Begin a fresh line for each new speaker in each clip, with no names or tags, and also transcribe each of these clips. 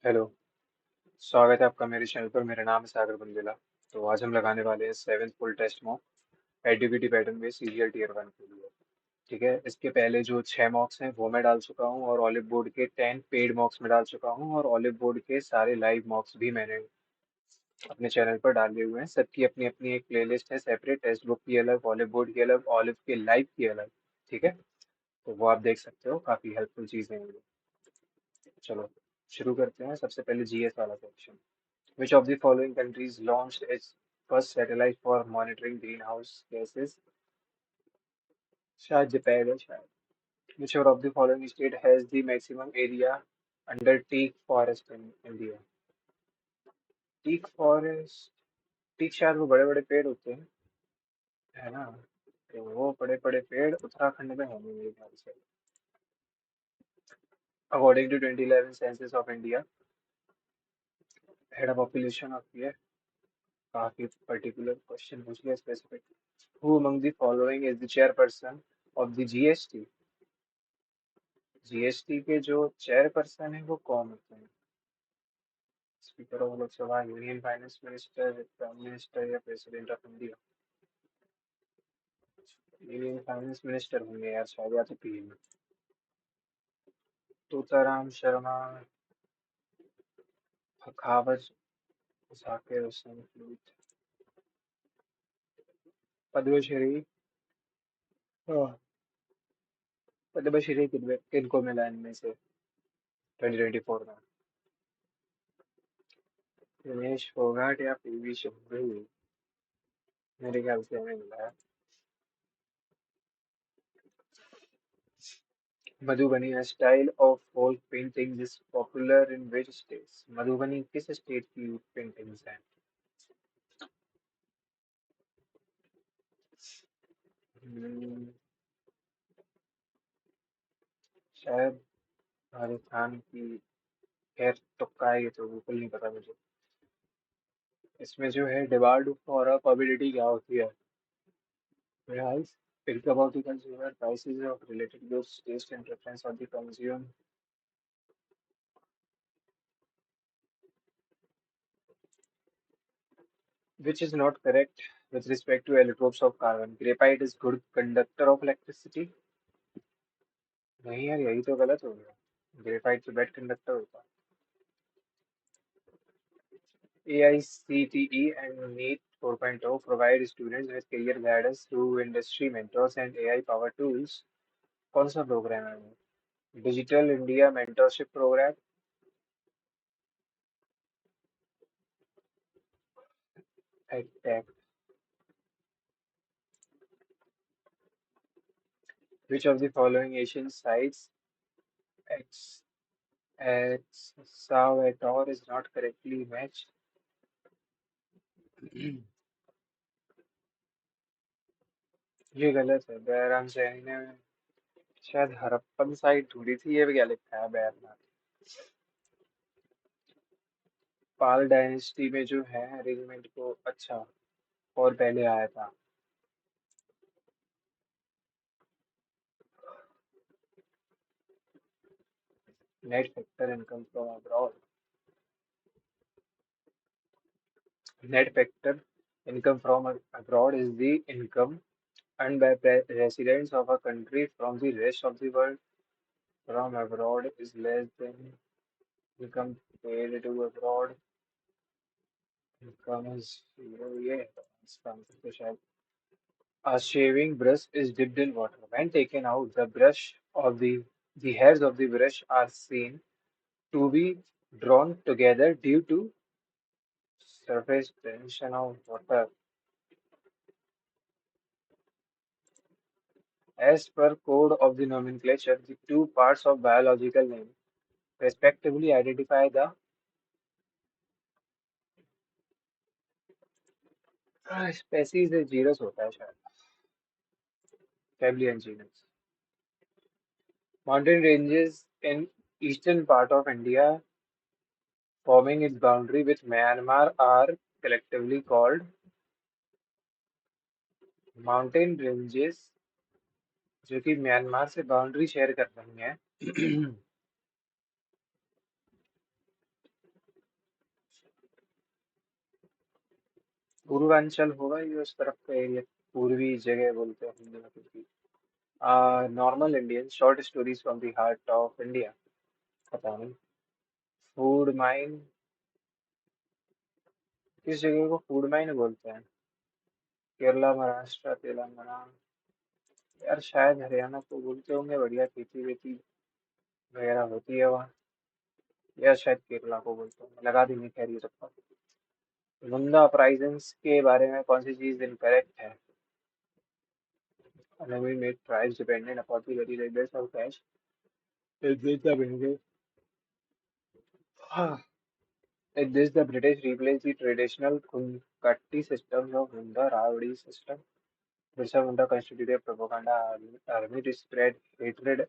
Hello. स्वागत है आपका मेरे चैनल पर। मेरा नाम है सागर बुंदेला। तो आज हम लगाने वाले हैं seventh full test mock ADBT pattern में सीजीएल टीयर वन के लिए। ठीक है, इसके पहले जो 6 मॉक्स हैं वो मैं डाल चुका हूँ और ऑलिव बोर्ड के 10 पेड मॉक्स में डाल चुका हूँ और ऑलिव बोर्ड के सारे लाइव मॉक्स भी मैंने अपने चैनल पर डाले हुए हैं। सबकी अपनी अपनी एक प्लेलिस्ट है सेपरेट, टेक्स्ट बुक की अलग, ऑलिव बोर्ड की अलग, ऑलिव के लाइव की अलग। ठीक है, तो वो आप देख सकते हो, काफ़ी हेल्पफुल चीज़ें हैं ये। चलो शुरू करते हैं। सबसे पहले जीएस वाला section. Which of the following countries launched its first satellite for monitoring greenhouse gases? शायद जापान है शायद। Which of the following state has the maximum area under teak forest in India? Teak forest, teak शायद वो बड़े बड़े पेड़ होते हैं, है ना? तो वो बड़े बड़े पेड़ उत्तराखंड में होंगे मेरे ख्याल से। According to 2011 census of India, head of population of ये काफी पर्टिकुलर क्वेश्चन पूछ लिया specific. Who among the following is the chairperson of the GST? GST के जो चेयरपर्सन है वो कौन होते हैं? Speaker of Lok Sabha, union finance minister, prime minister या president of India? Union finance minister होंगे यार शायद, या तो पीएम। तोताराम शर्मा, हखावत, जाकिर हुसैन फ्लूट, पद्मश्री। हाँ, पद्मश्री किनको मिला इनमें से 2024 में? दिनेश फोगाट या पीवी सिंधु? मेरे ख्याल से हमें मिला है। Madhubani style of folk painting is popular in which states? Madhubani किस स्टेट की पेंटिंग्स हैं? हम्म, शायद राजस्थान की। खैर तुक्का है ये, तो बिल्कुल नहीं पता मुझे। इसमें जो है डिमांड फॉर अ प्रोबेबिलिटी क्या होती है? Price, think about the consumer prices of related goods, taste and preference of the consumer, which is not correct with respect to allotropes of carbon. Graphite is good conductor of electricity. नहीं यार, यही तो गलत हो गया। Graphite तो bad conductor होता है। AICTE and NEET 4.0 provide students with career guidance through industry mentors and AI powered tools. कौन सा प्रोग्राम है वो? Digital India mentorship program, edtech. Which of the following Asian sites ex Salvador is not correctly matched? ये गलत है। बैराम सैनी ने शायद Harappan site ढूंढी थी, ये भी क्या लिखा है बैरनाथ। पाल डायनेस्टी में जो है अरेंजमेंट को अच्छा और पहले आया था। Net factor income from abroad. Net factor income from abroad is the income earned by residents of a country from the rest of the world. From abroad is less than income paid to abroad. Income is zero. ये है इसका answer तो शायद। A shaving brush is dipped in water. When taken out, the hairs of the brush are seen to be drawn together due to surface tension of water. As per code of the nomenclature, the two parts of biological name respectively identify the species is genus होता है शायद, family and genus. Mountain ranges in eastern part of India forming its boundary with Myanmar are collectively called mountain ranges जो कि Myanmar से boundary share कर रही हैं। पूर्वांचल होगा ये उस तरफ का एरिया। पूर्वी जगह बोलते हैं हिंदी में कुछ भी। Normal Indian short stories from the heart of India. पता नहीं। Food mine. किस जगह को फूड माइन बोलते हैं? केरला, महाराष्ट्र, तेलंगाना। यार शायद हरियाणा को बोलते होंगे, बढ़िया खेती वेती वगैरह होती है वहाँ। या शायद केरला को बोलते होंगे, लगा देंगे खैर ये सब। मुंडा अपराइजेंस के बारे में कौन सी चीज इनकरेक्ट है? Enemy made tribes dependent upon the very leaders of cash. Is this the British? Is this the British replaced the traditional Kunkatti systems of Munda Ravadi system? Birsa Munda constituted a propaganda army to spread hatred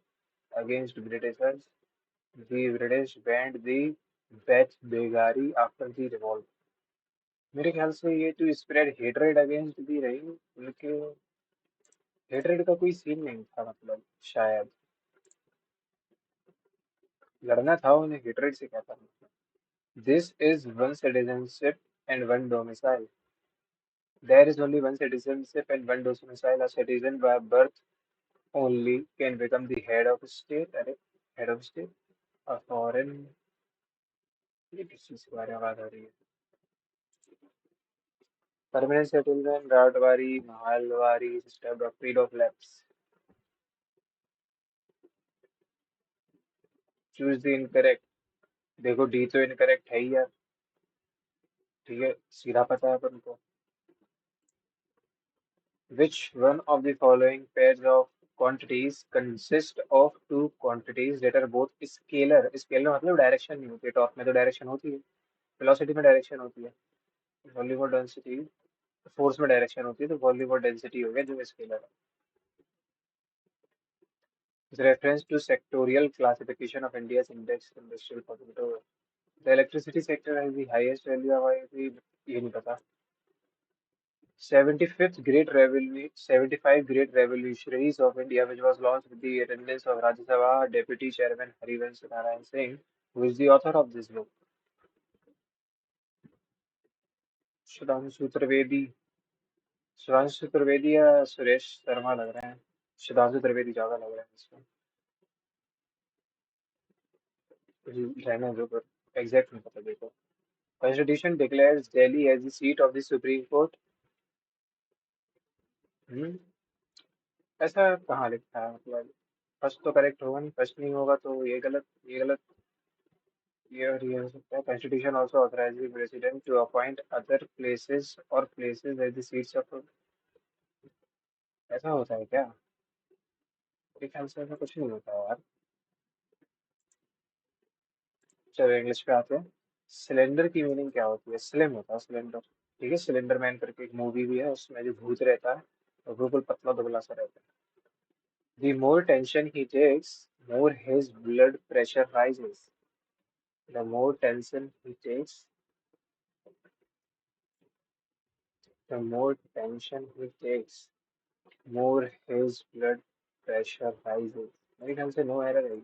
against Britishers. The British banned the Beth Begari after the revolt. मेरे ख्याल से ये to spread hatred against दी रही, उनके hatred का कोई scene नहीं था मतलब शायद। लड़ना था उन्हें हेट्रेड से, क्या था मतलब। This is one citizenship and one domicile. There is only one citizenship and one domicile. A citizen by birth only can become the head of state। अरे head of state, a foreign। ये किस चीज के बारे में बात हो रही है? Permanent settlement Ryotwari Mahalwari system doctrine of lapse. Choose the incorrect. देखो डी तो इनकरेक्ट है ही यार। ठीक है, सीधा पता है अपन को। Which one of the following pairs of quantities consist of two quantities that are both scalar? Scalar मतलब डायरेक्शन नहीं होती है, टॉर्क में तो डायरेक्शन होती है, वेलोसिटी में डायरेक्शन होती है, वॉल्यूम और डेंसिटी फोर्स में डायरेक्शन होती है, तो वॉल्यूम और डेंसिटी हो गया जो स्केलर है। Reference to sectoral classification of India's index industrial potential. The electricity sector has the highest value of ये नहीं पता। 75th Great Revolution, 75 Great Revolutionaries of India, which was launched with the attendance of Rajya Sabha Deputy Chairman Harivansh Narayan Singh, who is the author of this book. Sudhanshu Trivedi. Sudhanshu Trivedi या सुरेश शर्मा लग रहे हैं। सुधांशु त्रिवेदी ज्यादा लग रहा है इसमें। रहने दो पर एग्जैक्ट नहीं पता। देखो constitution declares Delhi as the seat of the supreme court. ऐसा कहाँ लिखा है मतलब? फर्स्ट तो करेक्ट होगा नहीं, फर्स्ट नहीं होगा तो ये गलत, ये गलत, ये और ये हो सकता है। Constitution also authorise the president to appoint other places और places as the seats of. ऐसा होता है क्या? मेरे ख्याल से ऐसा कुछ नहीं होता है यार। चलो इंग्लिश पे आते हैं। सिलेंडर की मीनिंग क्या होती है? स्लिम होता है सिलेंडर। ठीक है, सिलेंडर मैन करके एक मूवी भी है, उसमें जो भूत रहता है वो बिल्कुल पतला दुबला सा रहता है। The more tension he takes, more his blood pressure rises. The more tension he takes, the more tension he takes, more his blood pressure rises. मेरे ख्याल से नो एरर है।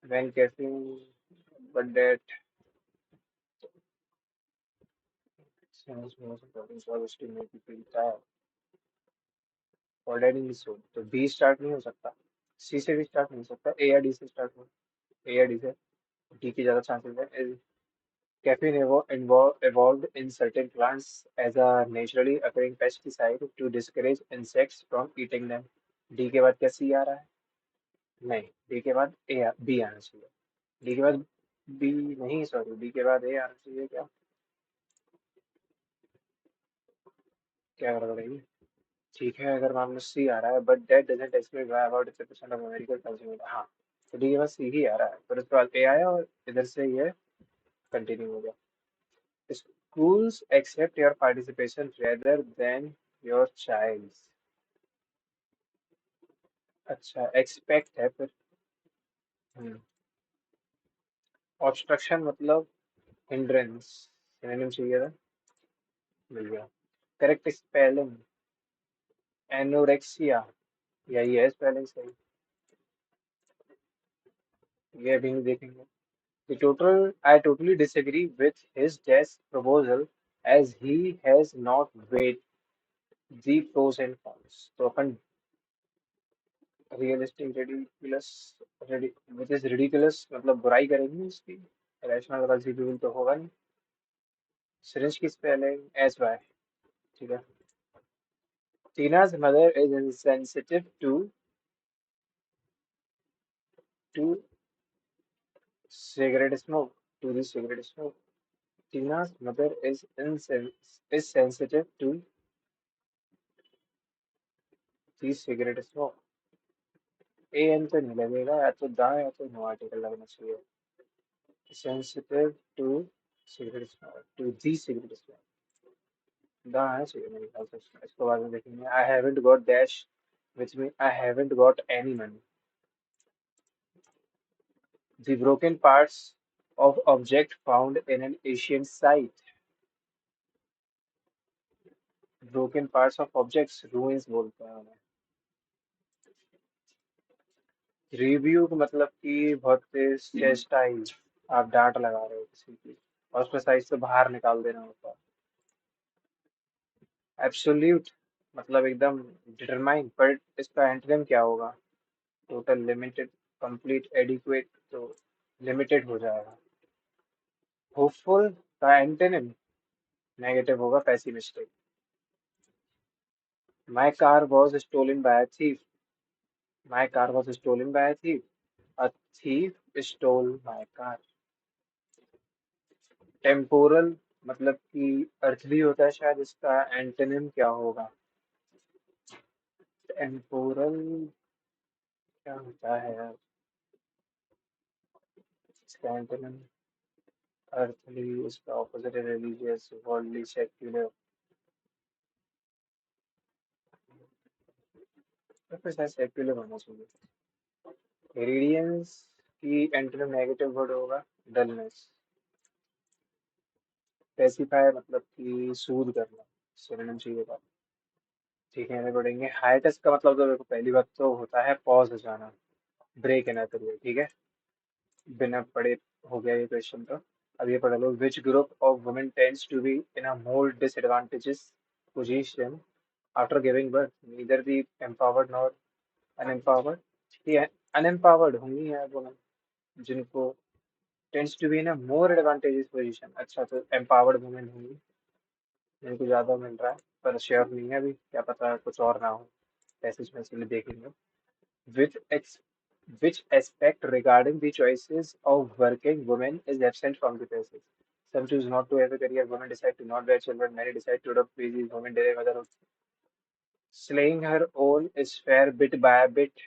When caffeine, but that sounds most important service to make you feel tired. Already so तो B start नहीं हो सकता, सी से भी स्टार्ट नहीं हो सकता, ए या डी से स्टार्ट हो। ए या डी से। डी की ज्यादा चांसेस है। Caffeine evolved in certain plants as a naturally occurring pesticide to discourage insects from eating them. D के बाद क्या सी आ रहा है? नहीं, डी के बाद ए बी आना चाहिए। डी के बाद बी नहीं, सॉरी, डी के बाद ए आना चाहिए क्या? क्या गड़बड़ है ये? ठीक है, अगर मान लो सी आ रहा है, but that doesn't explain why about 50% of American consume. हाँ, तो डी के बाद सी ही आ रहा है, फिर उसके बाद ए आया और इधर से ये कंटिन्यू हो गया। Schools accept your participation rather than your child's। अच्छा, एक्सपेक्ट है फिर। ऑब्स्ट्रक्शन मतलब हिंड्रेंस। सिनोनिम चाहिए था, मिल गया। करेक्ट स्पेलिंग एनोरेक्सिया, यही है स्पेलिंग सही। ये अभी नहीं देखेंगे। The total, I totally disagree with his death proposal as he has not weighed the pros and cons. तो अपन realistic ridiculous which is ridiculous मतलब बुराई करेंगे इसकी, रैशनल कंसीडरेबल तो होगा नहीं। सिरिंज किस पे पहले एस वाई, ठीक है। Tina's mother is insensitive to cigarette smoke, to the cigarette smoke. Tina's mother is sensitive to the cigarette smoke. A an तो नहीं लगेगा, या तो दा या तो नो आर्टिकल लगना चाहिए। Sensitive to cigarette smoke, to the cigarette smoke, the आना चाहिए मेरे ख्याल से। इसको बाद में देखेंगे। I haven't got dash which means I haven't got any money. The broken parts of object found in an ancient site. Broken parts of objects ruins बोलते हैं उन्हें। रिव्यू का मतलब कि बहुत तेज चेस्टाइज, आप डांट लगा रहे हो किसी की और उसमें साइज से बाहर निकाल देना होता है। एब्सोल्यूट मतलब एकदम डिटरमाइन, पर इसका एंटोनिम क्या होगा? टोटल, लिमिटेड, कंप्लीट, एडिक्वेट, तो लिमिटेड हो जाएगा। होपफुल का एंटोनिम नेगेटिव होगा, pessimistic. My car was stolen by a thief. My car was stolen by a thief. A thief stole my car. Temporal मतलब कि अर्थली होता है शायद, इसका एंटोनिम क्या होगा? टेम्पोरल क्या होता है यार? इसका एंटोनिम अर्थली, इसका ऑपोजिट है रिलीजियस, वर्ल्डली, सेक्युलर। तो फिर शायद सेक्युलर होना चाहिए। रेडियंस की एंटोनिम नेगेटिव वर्ड होगा, डलनेस। स्पेसिफाई मतलब कि सूद करना, सिनोनिम चाहिए था। ठीक है, आगे बढ़ेंगे। हाइटस का मतलब तो देखो पहली बात तो होता है पॉज हो जाना, ब्रेक इन करिए, ठीक है। बिना पढ़े हो गया ये क्वेश्चन तो। अब ये पढ़ लो। Which group of women tends to be in a more disadvantages position after giving birth, neither the empowered nor unempowered. ये अनएम्पावर्ड होंगी यार वुमेन, जिनको tends to be in a more advantages position, अच्छा तो एम्पावर्ड वुमेन होंगी जिनको ज्यादा मिल रहा है, पर श्योर नहीं है अभी, क्या पता कुछ और ना हो, पैसेज में इसलिए देखेंगे। Which ex which aspect regarding the choices of working women is absent from the passage? Some choose not to have a career. Women decide to not bear children. Many decide to adopt babies. Women delay motherhood. Slaying her own sphere bit by bit.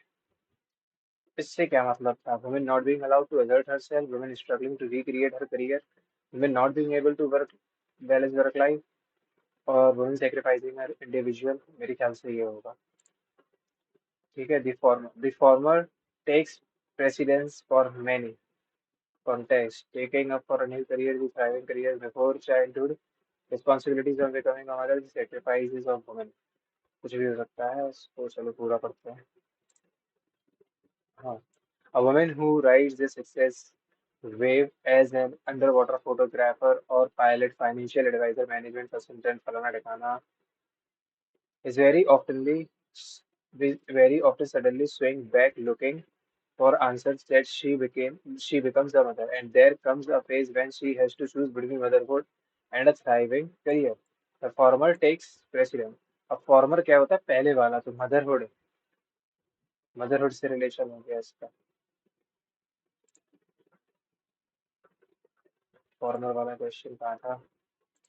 इससे क्या मतलब था? Women not being allowed to assert herself. Women struggling to recreate her career. Women not being able to work balance work life. और women sacrificing her individual। मेरे ख्याल से ये होगा। ठीक है। The former takes precedence for many context, taking up for a new career, the thriving career before childhood, responsibilities of becoming a mother, the sacrifices of women। कुछ भी हो सकता है, इसको चलो पूरा करते हैं। हाँ। A woman who rides the success wave as an underwater photographer or pilot, financial advisor, management consultant, फलाना ढिकाना, is very often suddenly swing back looking for answers that she becomes a mother, and there comes a phase when she has to choose between motherhood and a thriving career. The former takes precedence। अब farmer क्या होता है? पहले वाला तो motherhood, motherhood से relation हो गया इसका। फॉर्मर वाला क्वेश्चन कहाँ था?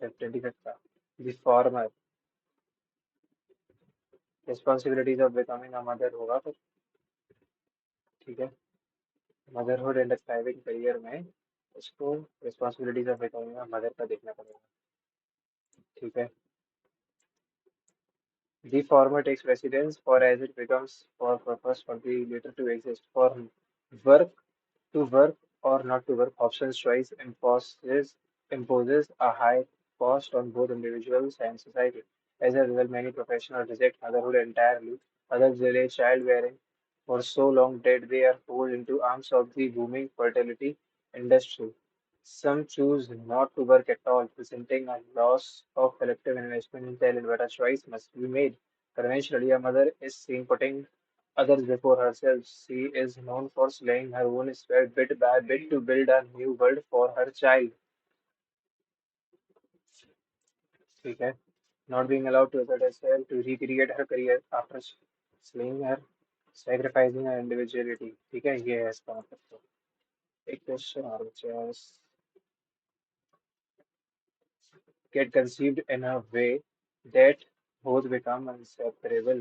25 था। The former responsibilities of becoming a mother होगा फिर, ठीक है। मदरहुड एंड थ्राइविंग करियर में उसको responsibilities of becoming a mother का देखना पड़ेगा, ठीक है। The former takes precedence for as it becomes for purpose for the later to exist. For work, to work or not to work, options choice imposes a high cost on both individuals and society. As a result, many professionals reject motherhood entirely. Others delay childbearing for so long that they are pulled into arms of the booming fertility industry. Some choose not to work at all, presenting a loss of collective investment in talent, but a choice must be made. Conventionally, a mother is seen putting others before herself. She is known for slaying her own spirit bit by bit to build a new world for her child. ठीक है? Not being allowed to assert herself, to recreate her career after slaying her, sacrificing her individuality. ठीक है? ये है इसका मतलब तो। एक क्वेश्चन और बचा है। Get conceived in a way that both become inseparable.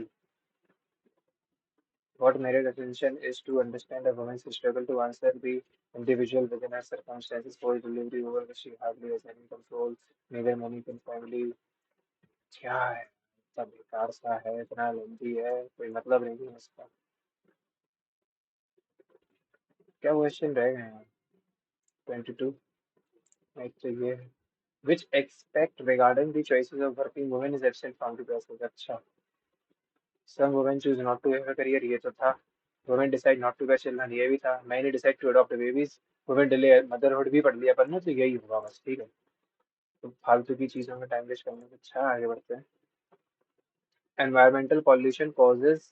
What married attention is to understand a woman's struggle to answer the individual within her circumstances for delivery over which she hardly has any control, neither money can family. क्या है? इतना बेकार सा है, इतना लंबी है, कोई मतलब नहीं है इसका। क्या क्वेश्चन रह गए हैं? 22। एक तो ये है। Which aspect regarding the choices of working women is absent from the passage? अच्छा, some women choose not to have a career, ये तो था। Women decide not to bear children, ये भी था। Many decide to adopt babies, women delay motherhood भी पढ़ लिया पर ना, तो यही होगा बस, ठीक है। तो फालतू की चीजों में टाइम वेस्ट करने से अच्छा आगे बढ़ते हैं। एनवायरमेंटल पॉल्यूशन कॉजेज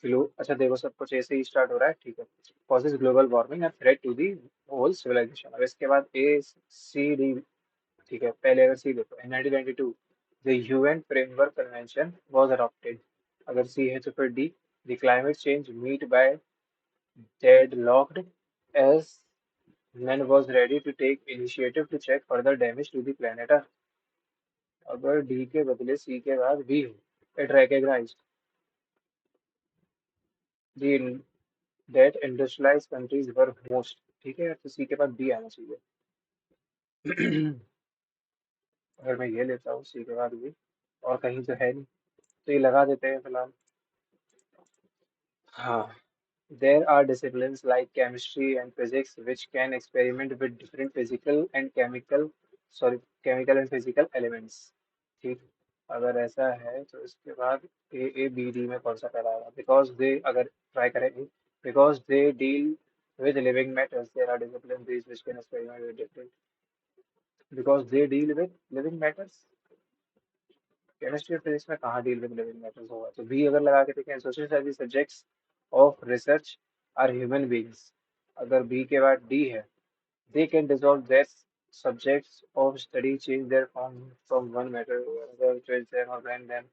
ग्लो, अच्छा देखो सब कुछ ऐसे ही स्टार्ट हो रहा है, ठीक है। Causes global warming and threat to the whole civilization. अब इसके बाद ए सी डी, ठीक है। पहले अगर सी देखो, in 1992 the UN framework convention was adopted. अगर सी है तो फिर D, the climate change meet by deadlocked as none was ready to take initiative to check further damage to the planet Earth. अगर D के बदले सी के बाद B हो, it recognized the that industrialized countries were most, ठीक है, तो सी के बाद बी आना चाहिए। अगर मैं ये लेता हूँ सी के बाद बी, और कहीं तो है नहीं, तो ये लगा देते हैं फिलहाल। हाँ, there are disciplines like chemistry and physics which can experiment with different chemical and physical elements। ठीक, अगर ऐसा है तो इसके बाद ए बी डी में कौन सा पहला आएगा? बिकॉज दे, अगर ट्राई करें, because they deal with living matters, there are disciplines these which can experiment with different, because they deal with living matters। Chemistry और फिजिक्स में कहाँ डील विद लिविंग मैटर्स होगा? तो बी अगर लगा के देखें, social studies subjects of research are human beings. अगर बी के बाद डी है, they can dissolve their subjects of study change their form from one matter to another, change them or blend them.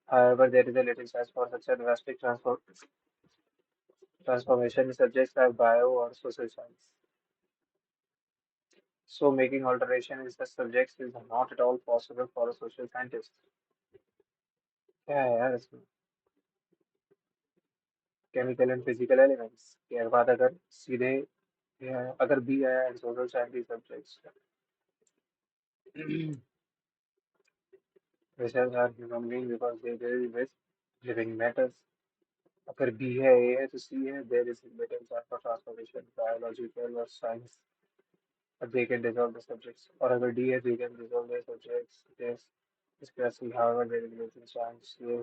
However, there is a little chance for such a drastic transformation in subjects like bio or social science. So, making alteration in such subjects is not at all possible for a social scientist। क्या है यार इसमें? Chemical and physical elements के बाद अगर सीधे, अगर B आया and social science subjects, research are human being because they deal with living matters. अगर बी है, ए है तो सी है, there is little chance for transformation biological और science, they can dissolve the subjects. और अगर D है, they can dissolve the subjects, yes, इसके बाद C, however there is little chance ये,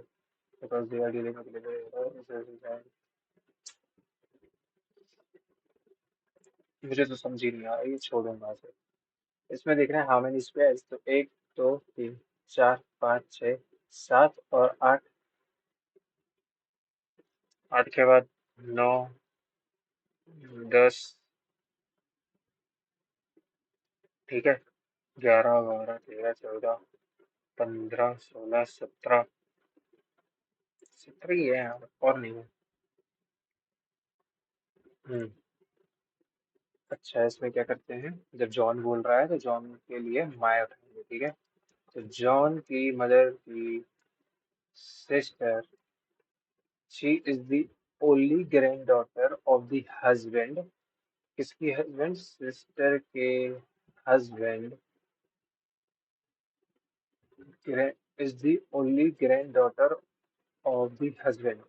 because they are dealing with living matters. मुझे तो समझ ही नहीं आ रहा, ये छोड़ूंगा। इसमें देख रहे हैं हाउ मेनी स्क्वायर्स, तो एक, दो, तीन, चार, पाँच, छः, सात और आठ। आठ के बाद नौ, 10, ठीक है, 11, 12, 13, 14, 15, 16, 17। 17 ही है यार, और नहीं है। हम्म। अच्छा, इसमें क्या करते हैं, जब जॉन बोल रहा है तो जॉन के लिए माया उठाएंगे, ठीक है। तो जॉन की मदर की sister, she is the only grand daughter of the husband. किसकी हस्बैंड? सिस्टर के husband is the only grand daughter of the husband.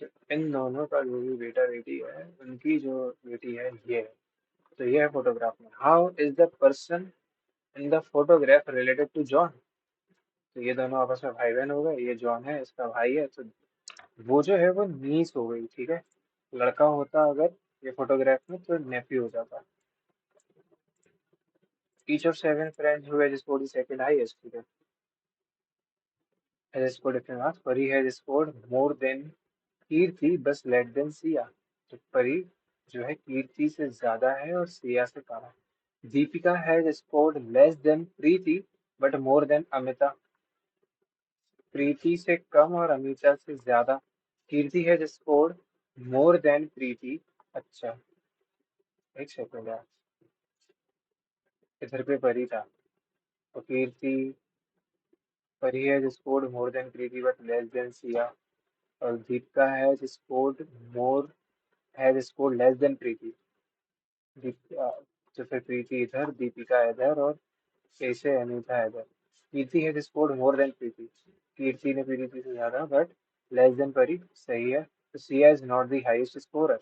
तो इन दोनों का जो भी बेटा बेटी है, उनकी जो बेटी है ये है। तो ये है फोटोग्राफ में। How is the person in the photograph related to John? तो ये दोनों आपस में भाई बहन हो गए, ये जॉन है, इसका भाई है, तो वो जो है वो नीस हो गई, ठीक है। लड़का होता अगर ये फोटोग्राफ में तो नेफ्यू हो जाता। Each of seven friends who has scored the second highest. ठीक है, has scored different marks. परी has scored more than कीर्ति बस लेट देन सिया। तो परी जो है कीर्ति से ज्यादा है और सिया से कम है। Deepika has scored less than Preeti but more than Amita. Preeti से कम और अमिता से ज्यादा। Kirti has scored more than Preeti. अच्छा, एक सेकंड यार, इधर पे परी था तो Kirti, Pari has scored more than Preeti but less than Siya, और Deepika has scored less than Preeti. Deepika, तो फिर प्रीति इधर, दीपिका इधर, और कैसे अनीता इधर। कीर्ति हैज स्कोर्ड मोर देन प्रीति। कीर्ति ने प्रीति से ज्यादा बट लेस देन परी। सही है, तो Siya is not the highest scorer.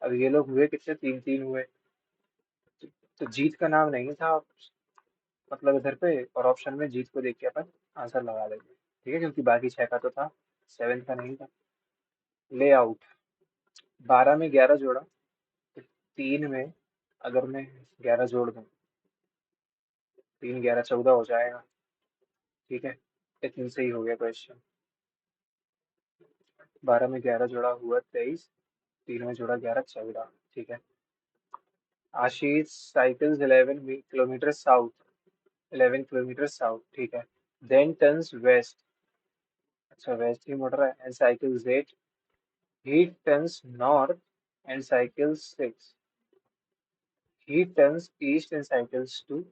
अब ये लोग हुए कितने, तीन तीन हुए। तो जीत का नाम नहीं था, मतलब इधर पे, और ऑप्शन में जीत को देख के अपन आंसर लगा देंगे। ठीक है, क्योंकि बाकी छह का तो था, सेवन का नहीं था। ले आउट, 12 में 11 जोड़ा, तो तीन में अगर मैं 11 जोड़ दूं, तीन 11 14 हो जाएगा। ठीक है, इतने से ही हो गया क्वेश्चन। 12 में 11 जोड़ा हुआ 23, तीन में जोड़ा 11 14। ठीक है, Ashish cycles 11 kilometre south, 11 kilometre south. ठीक है, देन टर्न्स वेस्ट, अच्छा वेस्ट ही मुड़ रहा है, and cycles 8। He turns north and cycles 6। He turns east and cycles 2।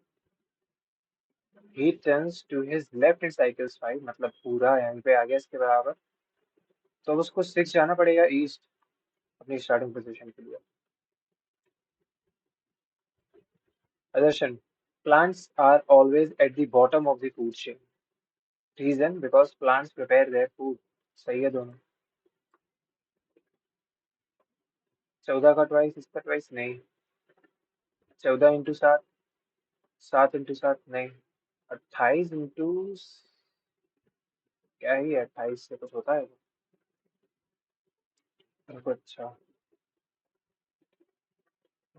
He turns to his left and cycles 5, मतलब पूरा यहाँ पे आ गया इसके बराबर। तो अब उसको 6 जाना पड़ेगा ईस्ट, अपनी स्टार्टिंग पोजीशन के लिए। Adarsan, plants are always at the bottom of the food chain. Reason, because plants prepare their food. सही है दोनों। 14 का ट्वाइस, इसका ट्वाइस नहीं। 14 इंटू 7, 7 इंटू 7 नहीं। 28 इंटू, क्या ही है, 28 से कुछ होता है? रुको, अच्छा,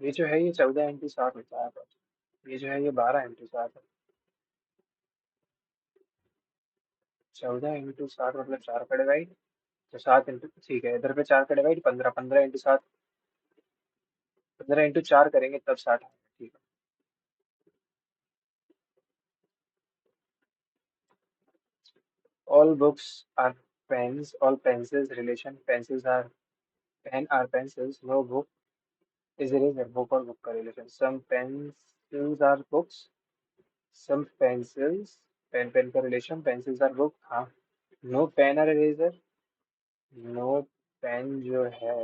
ये जो है ये 14 इंटू 7 होता है, पर ये जो है ये 12 इंटू 7 है। 14 इंटू 7 मतलब 4 का डिवाइड, तो 7 इंटू, ठीक है, इधर पे 4 का डिवाइड 15, 15 इंटू 7, 15 इंटू 4 करेंगे तब 60 आएगा। ठीक है, all books are pens, all pencils relation, pencils are pen are pencils, no book is eraser, book और book का relation, some pencils are books, some pencils, pen pen का relation, pencils are book, हाँ। no pen or eraser, no pen जो है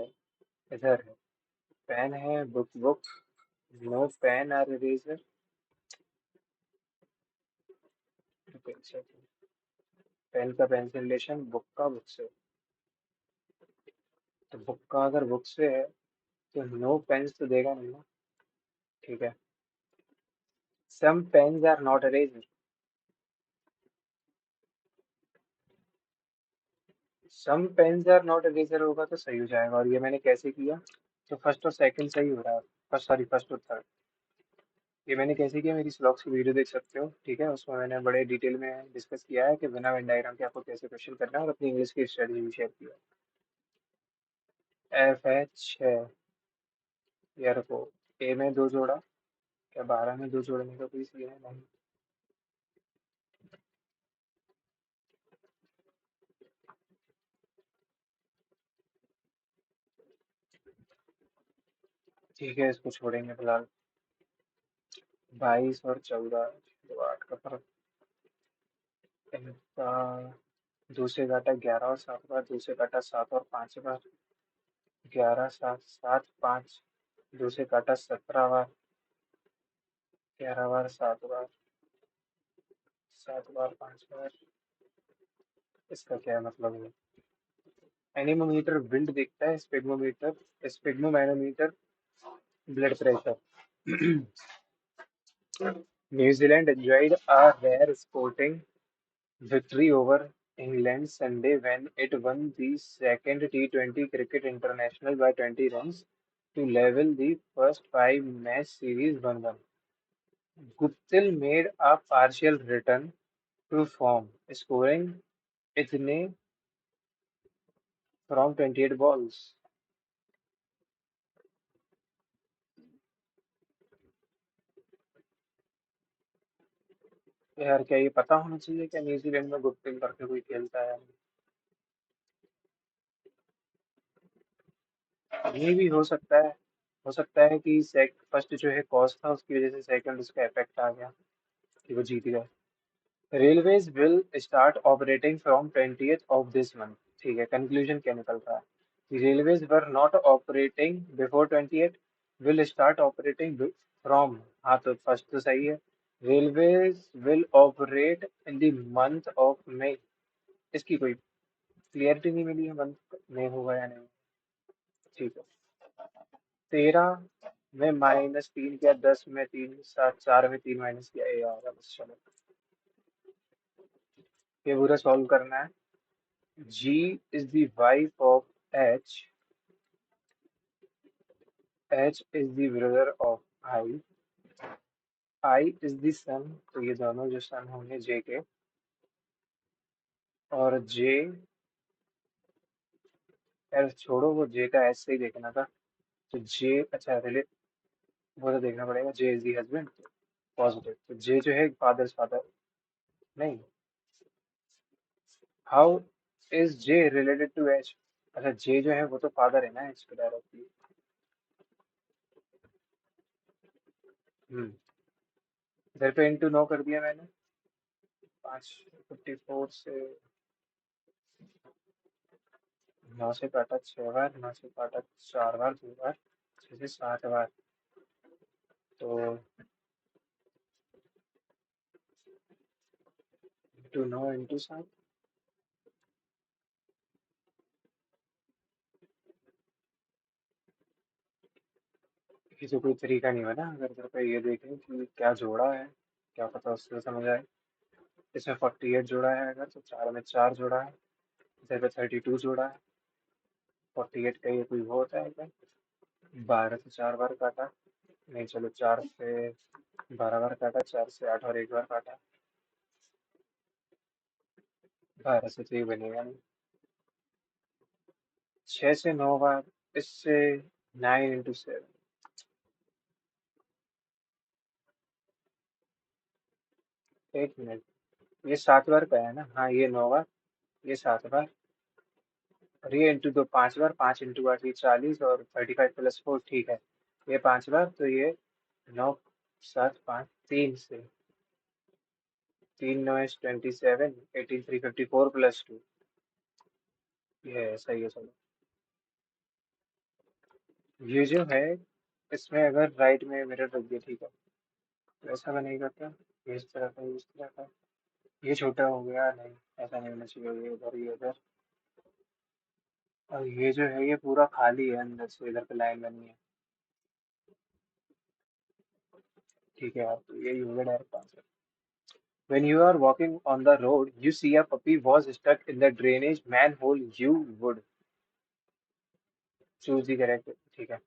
इधर है, pen है, book book, no pain और इरेजर। पेन का पेन से रिलेशन, बुक का बुक से, तो बुक का अगर बुक से है तो नो पेन्स तो देगा नहीं ना। ठीक है, some pens are not eraser, some pens are not eraser होगा तो सही हो जाएगा। और ये मैंने कैसे किया, तो फर्स्ट और सेकंड सही हो रहा है, फर्स्ट सॉरी फर्स्ट और थर्ड। ये मैंने कैसे किया, मेरी स्लॉग्स की वीडियो देख सकते हो। ठीक है, उसमें मैंने बड़े डिटेल में डिस्कस किया है कि बिना वेन डायग्राम के आपको कैसे क्वेश्चन करना है, और अपनी इंग्लिश की स्ट्रेटजी भी शेयर किया है। एफ है 6, या रुको, ए में दो जोड़ा, क्या 12 में दो जोड़ने का कोई सीन है? नहीं। ठीक है, इसको छोड़ेंगे फिलहाल। 22 और 14, तो 8 का फर्क। इनका दो से काटा 11 और 7 बार, दो से काटा 7 और 5 बार, 11 7 7 5, दो से काटा 17 बार, 11 बार 7 बार, 7 बार 5 बार। इसका क्या मतलब है? एनीमोमीटर विंड देखता है, sphygmometer, sphygmomanometer blood pressure. New Zealand enjoyed a rare sporting victory over England Sunday when it won the second T20 cricket international by 20 runs to level the first five-match series 1-1. Guptill made a partial return to form, scoring इतने from 28 balls। यार क्या ये पता होना चाहिए क्या New Zealand में Guptill करके कोई खेलता है? ये भी हो सकता है कि फर्स्ट जो है कॉस था उसकी वजह से सेकंड उसका इफेक्ट आ गया कि वो जीत गया। Railways will start operating from 20th of this month. ठीक है, कंक्लूजन क्या निकल रहा है? Railways were not operating before 20th, will start operating from. हाँ तो फर्स्ट तो सही है। Railways will operate in the month of May. इसकी कोई क्लियरिटी नहीं मिली है मंथ में होगा या नहीं। ठीक है। 13 में -3 किया, 10 में 3, 7, 4 में 3 माइनस किया, ये आ रहा बस। चलो ये पूरा सॉल्व करना है। G is the wife of H, H is the brother of I is the son। तो ये दोनों जो सन होंगे J के, और J, यार छोड़ो वो J का S से ही देखना था। तो J, अच्छा रिले वो तो देखना पड़ेगा। J is the husband, positive. तो J जो है फादर फादर, नहीं, how is J related to H? अच्छा J जो है वो तो फादर है ना H के डायरेक्टली। हम्म, इधर पे इंटू 9 कर दिया मैंने। 554 से 9 से काटा 6 बार, 9 से काटा 4 बार, 2 बार, 6 से 7 बार। तो इंटू 9 इंटू 7। ये तो कोई तरीका नहीं बना। अगर तेरे पे ये देखें कि क्या जोड़ा है, क्या पता उससे समझ आए। इसमें 48 जोड़ा है, अगर तो 4 में 4 जोड़ा है। इधर पे 32 जोड़ा है। 48 का ये कोई वो होता है क्या? 12 से 4 बार काटा, नहीं चलो 4 से 12 बार काटा, 4 से 8 और 1 बार काटा। 12 से तो ये बनेगा नहीं। 6 से 9 बार, इससे 9 इंटू 7। एक मिनट, ये 7 बार का है ना? हाँ ये 9 बार, ये 7 बार, और ये इंटू 2 5 बार। 5 इंटू 8 ये 40, और 35 + 4, ठीक है। ये 5 बार, तो ये 9, 7, 5, 3 से 3 9 27, 18 354 + 2। ये सही है। चलो ये जो है, इसमें अगर राइट में मिरर रख दिया, ठीक है, तो ऐसा बनेगा क्या? ये इस तरह का, ये इस तरह का, ये छोटा हो गया, नहीं ऐसा नहीं होना चाहिए। ये इधर, ये इधर, और ये जो है ये पूरा खाली है अंदर से, इधर पे लाइन बनी है। ठीक है, आप तो यही होगा direct answer. When you are walking on the road, you see a puppy was stuck in the drainage manhole, you would choose the correct। ठीक है।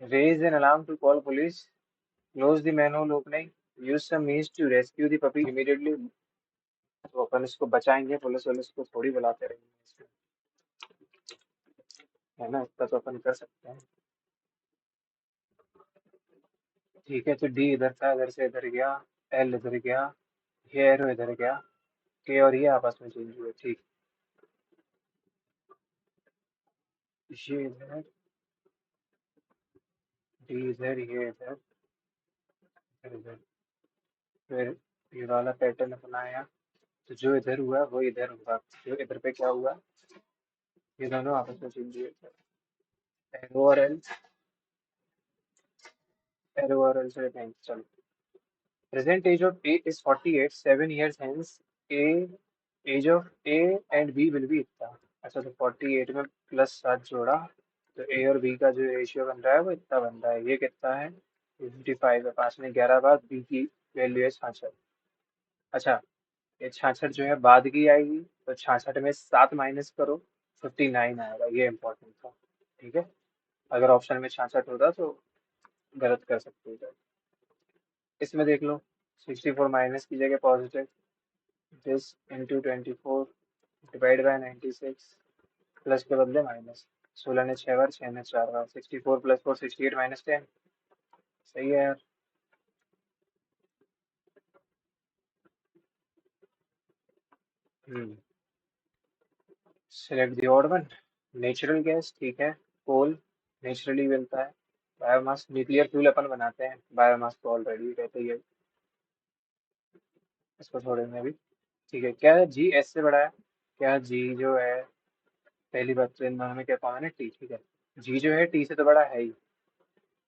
Raise an alarm to call police, close the manhole opening, use some means to rescue the puppy immediately। तो अपन इसको बचाएंगे, police वाले इसको थोड़ी बुलाते रहेंगे, है ना? इतना तो अपन कर सकते हैं। ठीक है, तो डी इधर था, इधर से इधर गया, एल इधर गया, ये एरो इधर गया, के और ये आपस में चेंज हुए। ठीक, ये इधर, डी इधर, ये इधर, इधर इधर, फिर ये वाला पैटर्न अपनाया। तो जो इधर हुआ वो इधर हुआ। जो इधर पे क्या हुआ, ये दोनों आपस में चेंज हुए। एरो और एल, एरो और एल से नहीं, चलो। Present age of A is 48, 7 years hence ए, age of A and B will be इतना। अच्छा तो 48 में +7 जोड़ा, तो ए और बी का जो रेशियो बन रहा है वो इतना बन रहा है। ये कितना है? 55 है। 5 में 11 बाद, बी की वैल्यू है 66। अच्छा, ये 66 जो है बाद की आएगी, तो 66 में 7 माइनस करो, 59 आएगा। ये इंपॉर्टेंट था। ठीक है, अगर ऑप्शन में 66 होता तो गलत कर सकते थे। इसमें देख लो, 64 माइनस की जगह positive, this into 24 divide by 96, plus के बदले माइनस। 16 ने 6 बार, 6 ने 4 बार, 64 प्लस 4 68 माइनस 10। सही है यार। हम्म। Select the odd one. Natural gas, ठीक है। कोल नेचुरली मिलता है। बायोमास, न्यूक्लियर फ्यूल अपन बनाते हैं, बायोमास तो ऑलरेडी रहते ही है, इसको छोड़ेंगे अभी। ठीक है, क्या जी एस से बड़ा है? क्या जी जो है, पहली बात तो इन दोनों में क्या कॉमन है? टी, ठीक है। जी जो है टी से तो बड़ा है ही,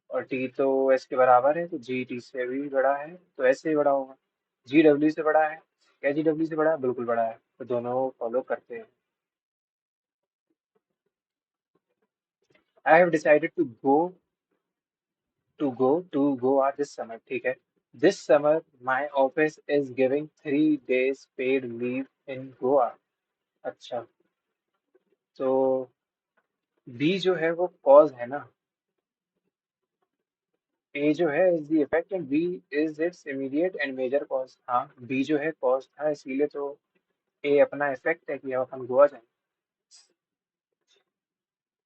और टी तो एस के बराबर है, तो जी टी से भी बड़ा है, तो एस से ही बड़ा होगा। जी डब्ल्यू से बड़ा है? क्या जी डब्ल्यू से बड़ा है? बिल्कुल बड़ा है, तो दोनों फॉलो करते हैं। I have decided to go this summer, ठीक है। This summer my office is giving 3 days paid leave in Goa. अच्छा, तो बी जो है वो कॉज है ना, ए जो है is the effect and B is its immediate and major cause. हाँ, बी जो है कॉज था, इसीलिए तो ए अपना इफेक्ट है कि अब अपन गोवा जाएंगे।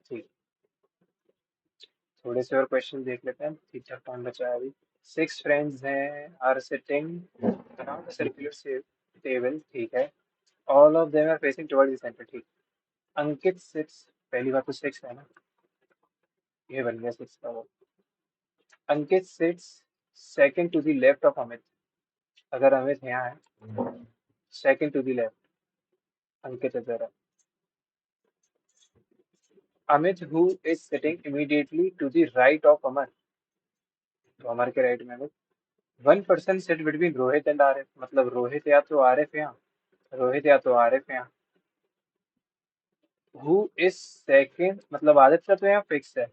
ठीक, थोड़े से और क्वेश्चन देख लेते हैं, ठीक ठाक टाइम बचा है अभी। 6 फ्रेंड्स हैं are sitting around the circular table, ठीक है। All of them are facing towards the centre, ठीक। अंकित सिक्स, पहली बात तो सिक्स है ना, ये बन गया सिक्स का वो। Ankit sits second to the left of Amit. अगर अमित यहाँ है, second to the left, Ankit इधर है। Amit who is sitting immediately to the right of Amar, तो अमर के राइट में Amit. One person sit between Rohit and Arif, मतलब रोहित या तो आरिफ यहाँ, रोहित या तो आरिफ यहाँ। हु इज सेकंड, मतलब आदित्य तो यहाँ फिक्स है,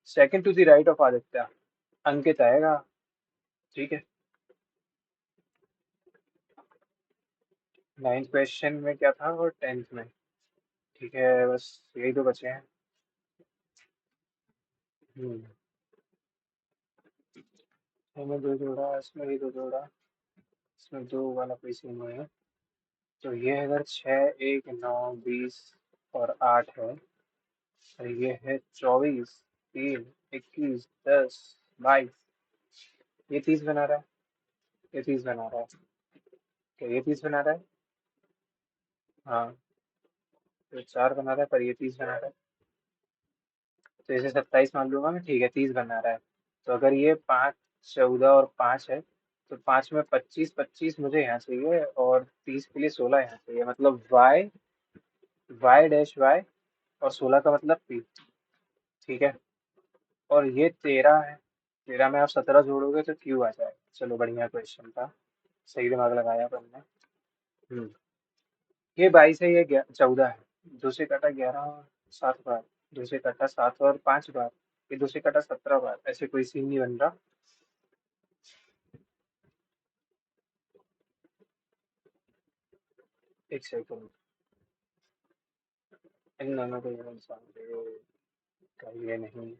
second to the right of Aditya, Ankit आएगा, ठीक है। 9th क्वेश्चन में क्या था और 10th में, ठीक है, बस यही दो बचे हैं। हम्म, इसमें दो जोड़ा, इसमें भी दो जोड़ा, इसमें दो वाला कोई सीन नहीं है। तो ये अगर 6, 1, 9, 20 और 8 है, और ये है 24, 3, 21, 10, 22, ये 30 बना रहा है, ये 30 बना रहा है, क्या ये 30 बना रहा है? हाँ, तो 4 बना रहा है पर ये 30 बना रहा है, तो इसे 27 मान लूंगा मैं, ठीक है, 30 बना रहा है। तो अगर ये 5, 14 और 5 है, तो 5 में 25, 25 मुझे यहाँ चाहिए, और 30 के लिए 16 यहाँ चाहिए, मतलब वाई, वाई डैश वाई, और 16 का मतलब पी, ठीक है। और ये 13 है, 13 में आप 17 जोड़ोगे तो क्यू आ जाएगा। चलो, बढ़िया क्वेश्चन था, सही दिमाग लगाया अपन ने। हम्म, ये 22 है, ये 14 है। दो से कटा 11 7 बार, दो से कटा 7 और 5 बार, ये दो से कटा 17 बार, ऐसे कोई सीन नहीं बन रहा। एक सेकंड, इन दोनों को जोड़ सकते, ये नहीं,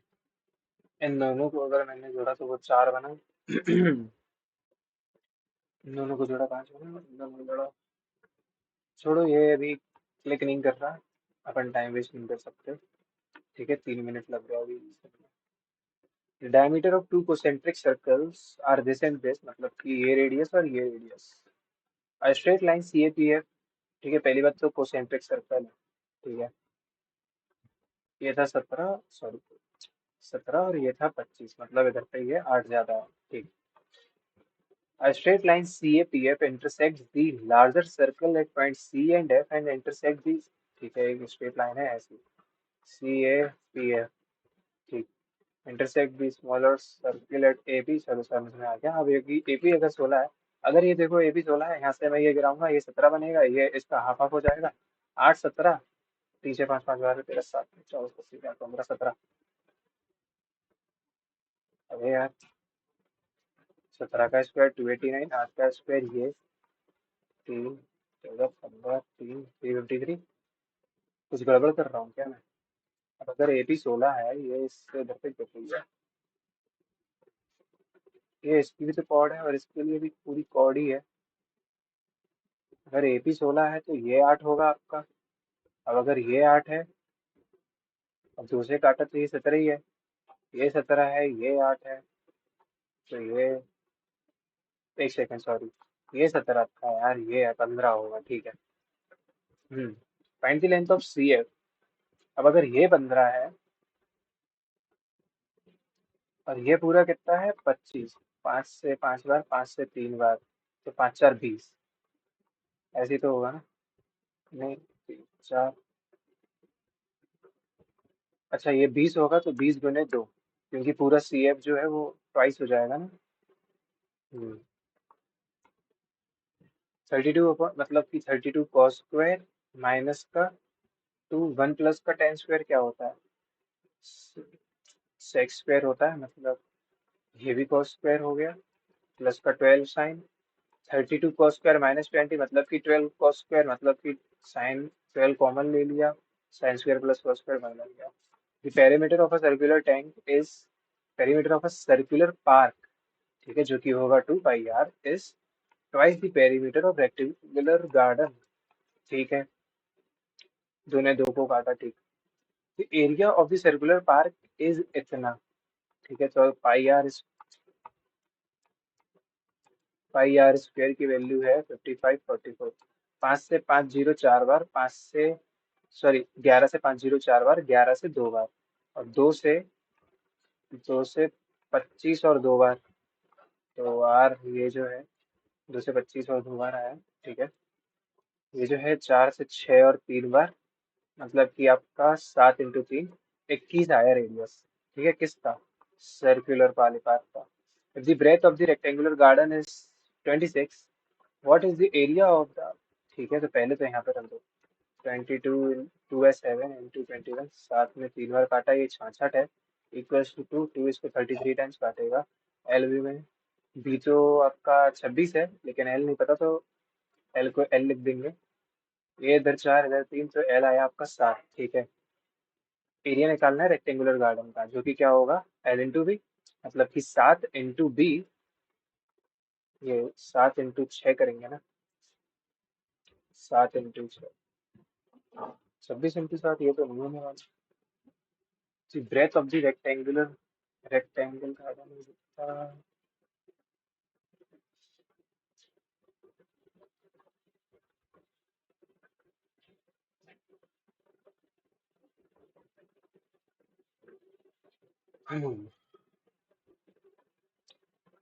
इन दोनों को अगर मैंने जोड़ा तो वो 4 बना। इन दोनों को जोड़ा 5 बना, इन दोनों को जोड़ा, छोड़ो ये अभी क्लिक नहीं कर रहा, अपन टाइम वेस्ट नहीं कर सकते। ठीक है, 3 मिनट लग गया अभी। The diameter of two concentric circles are this and this, मतलब कि ये रेडियस और ये radius. A straight line CAPF, ठीक है, पहली बात तो concentric सर्कल है, ठीक है। ये था 17, सॉरी 17, और ये था 25, मतलब इधर पे ये 8 ज्यादा है, ठीक। A straight line CAPF intersects the larger circle at points C and F and intersect the, ठीक है, एक स्ट्रेट लाइन है ऐसी, CAPF, ठीक, intersect the smaller circle eight AP, चलो समझ में आ गया। अब एपी अगर 16 है, अगर ये देखो एपी 16 है, यहाँ से मैं ये गिराऊंगा, ये 17 बनेगा, ये इसका हाफ हाफ हो जाएगा। 8, 17, पीछे 5, 5 बार, 13, 7, 14, 25, 15, 17। अरे यार, 17 का स्क्वायर 289, 8 का स्क्वायर ये 3, 14, 15, 3, 353। कुछ गड़बड़ कर रहा हूँ क्या मैं? अब अगर एपी 16 है, ये इससे इधर पे गिर रही है, ये इसकी भी तो कॉर्ड है और इसके लिए भी पूरी कॉर्ड ही है। अगर ए पी 16 है तो ये 8 होगा आपका। अब अगर ये 8 है, अब दूसरे काटा तो ये 17 ही है। ये 17 है, ये 8 है, तो ये, एक सेकंड सॉरी, ये 17 था यार, ये है 15 होगा, ठीक है। Find the length of C F. अब अगर ये 15 है और ये पूरा कितना है 25, 5 से 5 बार, 5 से 3 बार, तो 5 4 20, ऐसे ही तो होगा ना। नहीं, 3 4, अच्छा ये 20 होगा तो 20 गुने 2, क्योंकि पूरा सी एफ जो है वो ट्वाइस हो जाएगा ना। 32 मतलब कि 32 कॉस स्क्वायर माइनस का 2, 1 प्लस का टेन स्क्वायर क्या होता है, सेक्स स्क्वायर होता है, मतलब ये भी कॉस स्क्वायर हो गया, प्लस का 12 साइन। 32 कॉस स्क्वायर माइनस 20 मतलब कि 12 कॉस स्क्वायर, मतलब कि साइन 12 कॉमन ले लिया, sine square plus cos square बन गया। The perimeter of a circular tank is, perimeter of a circular park, ठीक है, जो कि होगा 2 pi R, is twice the perimeter of rectangular garden, ठीक है। दो ने दो को काटा, ठीक। The area of the circular park is इतना, ठीक है, तो पाई आर स्क्वायर की वैल्यू है 5544। 5 से सॉरी 11 से 5 0 4 बार, 11 से 2 बार, और 2 से 25 और 2 बार, तो आर ये जो है 2 से 25 और 2 बार आया, ठीक है। ये जो है 4 से 6 और 3 बार, मतलब कि आपका 7 × 3, 21 आया रेडियस, ठीक है, किसका, सर्कुलर पालिपार का। If the breadth of the rectangular garden is 26, what is the area of the, ठीक है, तो पहले तो यहाँ पे रख दो 22, 2 है 7 इंटू 21, साथ में 3 बार काटा, ये 66 है, इक्वल्स टू 2, 2 इसको 33 टाइम्स काटेगा। एल बी में, बी तो आपका 26 है लेकिन एल नहीं पता, तो एल को एल लिख देंगे। ये इधर 4 इधर 3, तो एल आया आपका 7, ठीक है। एरिया निकालना है रेक्टेंगुलर गार्डन का, जो कि क्या होगा, एल इंटू बी, मतलब कि 7 × बी, ये 7 × 6 करेंगे ना, 7 × 6, 26 × 7, ये तो नहीं होने वाला। The breadth of the rectangle garden is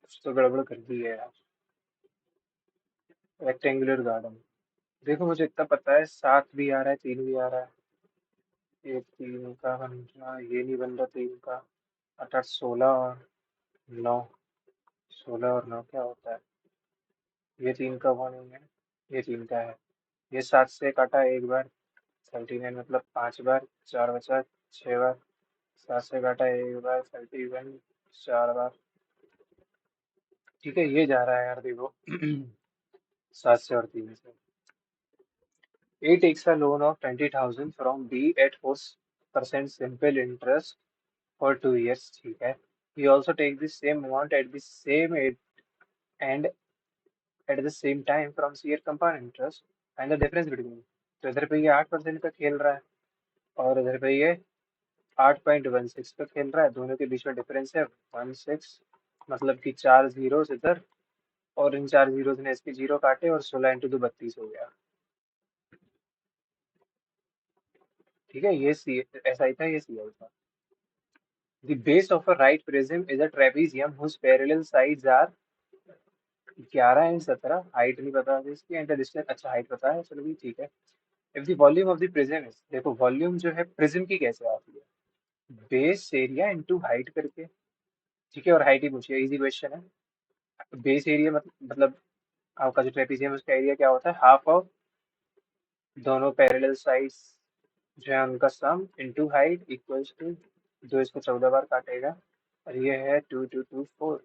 कुछ तो गड़बड़ कर दी है यार। रेक्टेंगुलर गार्डन, देखो मुझे इतना पता है, 7 भी आ रहा है, 3 भी आ रहा है, ये 3 का बन रहा, ये नहीं बन रहा 3 का, 8 16 और 9, 16 और 9 क्या होता है, ये 3 का बनेंगे, ये 3 का है। ये 7 से काटा एक बार, 39 मतलब 5 बार, 4 बचा, 6 बार, 7 से काटा एक बार, 31 4 बार, ठीक है। ये जा रहा है यार देखो 7 से और 3 से। A takes a loan of 20,000 from B at 4% simple interest for 2 years, ठीक है। He also takes the same amount at the same age and at the same time from C at compound interest and the difference between। तो इधर पे ये 8% का खेल रहा है और इधर पे ये 8.16 का खेल रहा है, दोनों के बीच में डिफरेंस है 16, मतलब कि 4 जीरोस इधर, और इन 4 जीरोस ने इसके जीरो काटे, और 16 × 2 32 हो गया, ठीक है। ये सी ऐसा ही था, ये सी आई था। The base of a right prism is a trapezium whose parallel sides are 11 and 17, height नहीं पता था इसकी, एंड डिस्टेंस, अच्छा हाइट पता है, चलो भी ठीक है। If the volume of the prism is, देखो वॉल्यूम जो है प्रिज्म की कैसे आती है, बेस एरिया इनटू हाइट करके, ठीक है, और हाइट ही पूछिए, इजी क्वेश्चन है। बेस एरिया मतलब आपका जो ट्रेपेजियम है उसका एरिया क्या होता है, हाफ ऑफ दोनों पैरेलल साइड्स जो है उनका सम इनटू हाइट इक्वल्स टू, जो इसको 14 बार काटेगा, और ये है 2 2 2 4,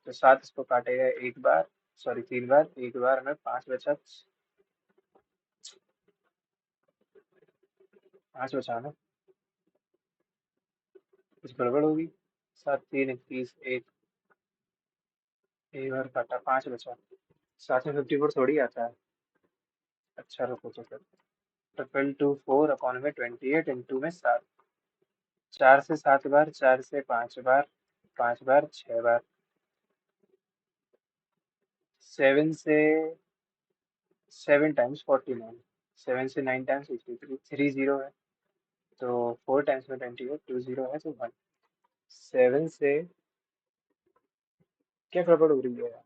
तो 7 इसको काटेगा एक बार, सॉरी 3 बार, एक बार में 5 बचा, 5 बचा ना, कुछ गड़बड़ होगी। 7 3 21 1, एक बार काटा, 5 बचा। साथ में 54 थोड़ी आता है। अच्छा रुको तो फिर, ट्रिपल टू फोर अपॉन में 28 इंटू में 7। 4 से 7 बार, 4 से 5 बार, 5 बार 6 बार, 7 से 7 टाइम्स 49, 7 से 9 टाइम्स 63, 3 जीरो है। तो 4 टाइम्स में 28, 2 जीरो है तो 1। 7 से क्या गड़बड़ हो रही है यार?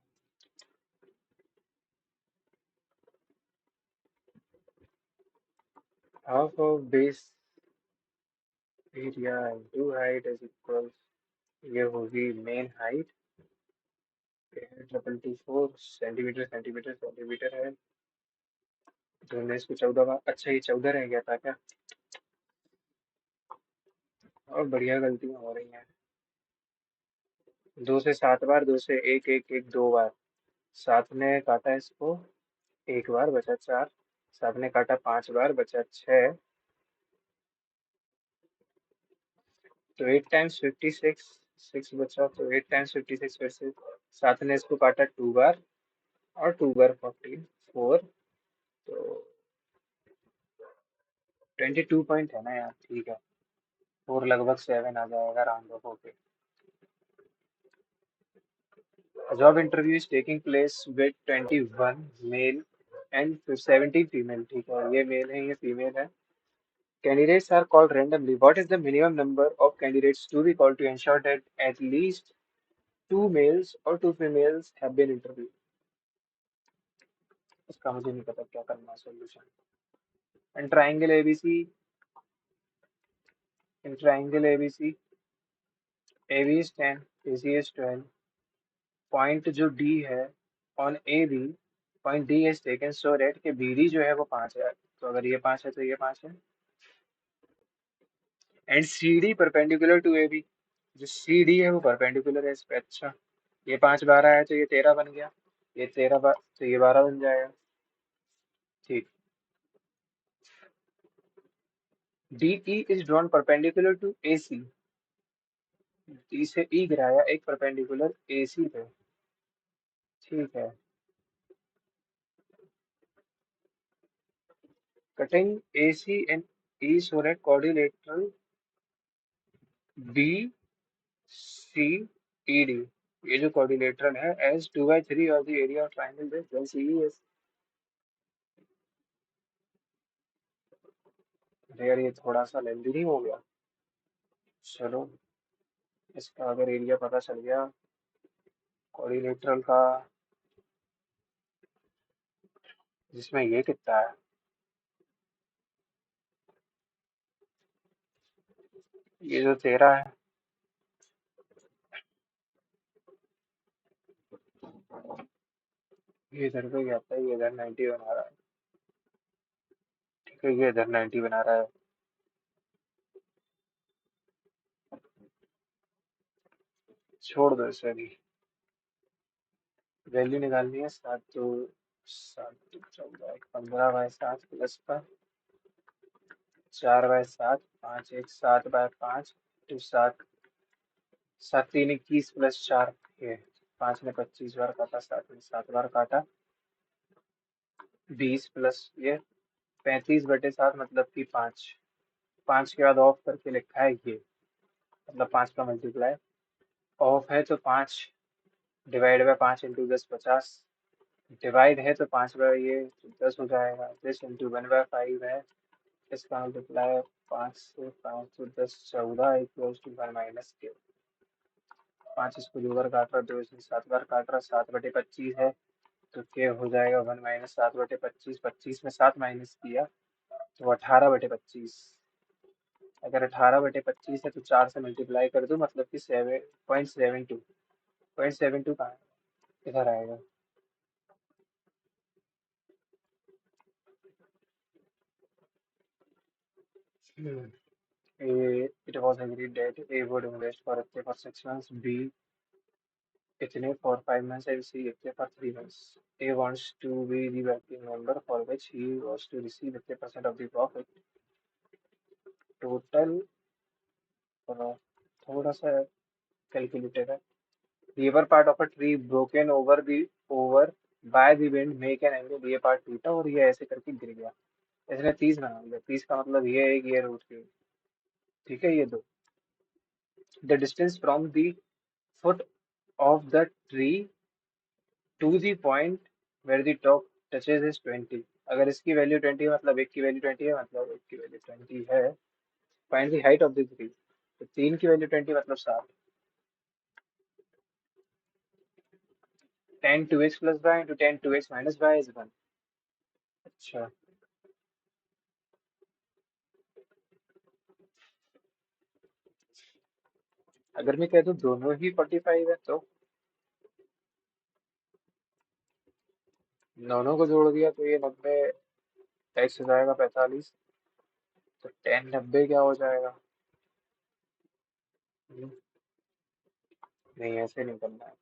Half of base area into height is equal, ये होगी main height. Triple two four, centimetre centimetre centimetre है। तो हमने इसको 14 बार, अच्छा ये 14 रह गया था क्या? और बढ़िया गलतियां हो रही हैं। 2 से 7 बार, 2 से एक एक एक 2 बार। 7 ने काटा इसको एक बार, बचा 4। 7 ने काटा 5 बार, बचा 6। तो 8 टाइम्स 56, 6 बचा, तो 8 टाइम्स 56 फिर से। 7 ने इसको काटा 2 बार, और 2 बार 14, 4। तो 22 पॉइंट है ना यार, ठीक है। 4 लगभग 7 आ जाएगा राउंड ऑफ होके। A job interview is taking place with 21 male and 70 female, ठीक है, ये मेल है, ये फीमेल है। Candidates are called randomly. What is the minimum number of candidates to be called to ensure that at least two males or two females have been interviewed? इसका मुझे नहीं पता क्या करना है solution. In triangle ABC, in triangle ABC, AB is 10, AC is 12. Point जो D है on AB, point D is taken so that कि BD जो है वो 5 है। तो अगर ये 5 है तो ये 5 है। And CD perpendicular to AB, जो CD है वो परपेंडिकुलर है इस पे। अच्छा, ये 5 12 है तो ये 13 बन गया। ये 13 बार तो ये 12 बन जाएगा। ठीक। DE is drawn perpendicular to AC। D से E गिराया एक परपेंडिकुलर AC पे। ठीक है। Cutting AC and E so that quadrilateral BCED, ये जो quadrilateral है as 2/3 of the area of triangle this, then CE is। अरे यार ये थोड़ा सा लेंदी नहीं हो गया? चलो, इसका अगर एरिया पता चल गया कोऑर्डिनेटर का, जिसमें ये कितना है, ये जो 13 है, ये इधर पे क्या आता है, ये इधर 90 बना रहा है। ठीक है, ये इधर 90 बना रहा है। छोड़ दो इसे अभी। वैल्यू निकालनी है। 7 2 15/7 प्लस का 4/7, 5 1 7/5 तो 7, 7 3 21 प्लस 4, ये 5 ने 25 बार काटा, 7 ने 7 बार काटा, 20 प्लस ये 35/7 मतलब कि 5। 5 के बाद ऑफ करके लिखा है ये, मतलब 5 का मल्टीप्लाई। ऑफ है तो 5 डिवाइड बाय 5 इंटू 10 50। डिवाइड है तो 5 बाय ये तो 10 हो जाएगा। 10 इंटू 1/5 है, इसका मल्टीप्लाई 5 से 5 तो 10 14 इक्वल्स टू 1 माइनस के। 5 इसको 2 बार काट रहा, 2 इसमें 7 बार काट रहा, 7/25 है तो के हो जाएगा 1 माइनस 7/25। 25 में 7 माइनस किया तो 18/25। अगर 18/25 है तो 4 से मल्टीप्लाई कर दो, मतलब कि 7.72। 0.72 कहाँ है? इधर आएगा। Hmm. A, it was agreed that A would invest for इतने for 6 months, B इतने for 5 months and C इतने for 3 months. A wants to be the working member for which he was to receive इतने % of the profit. Total थोड़ा सा calculator है। Lower part of a tree broken over by the wind make an angle, ये part टूटा और ये ऐसे करके गिर गया। इसने 30 बना लिया। 30 का मतलब ये है कि ये रूट के, ठीक है, ये दो। The distance from the foot of the tree to the point where the top touches is 20। अगर इसकी वैल्यू 20 है मतलब एक की वैल्यू 20 है, मतलब एक की वैल्यू 20 है। Find the height of the tree, तो 3 की वैल्यू 20 मतलब 7। tan 2x plus y into tan 2x minus y is 1। अच्छा, अगर मैं कह दूं दोनों ही 45 है तो दोनों को जोड़ दिया तो ये 90, x हो जाएगा 45, तो tan 90 क्या हो जाएगा? हम्म, नहीं ऐसे नहीं करना है।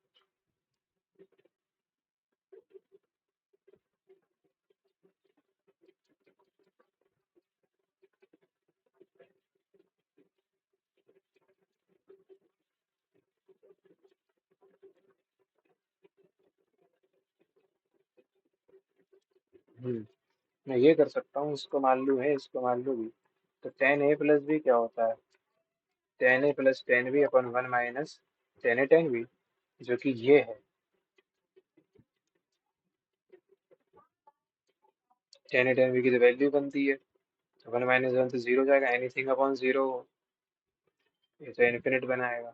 मैं ये कर सकता हूँ, इसको मान लूँ है, इसको मान लूँ भी। तो tan a प्लस बी क्या होता है? tan a plus tan b upon 1 minus tan a tan b, जो कि ये है। tan a tan b की तो वैल्यू बनती है, तो 1 माइनस 1 तो 0 हो जाएगा, एनीथिंग अपॉन 0, ये तो इन्फिनिट बनाएगा।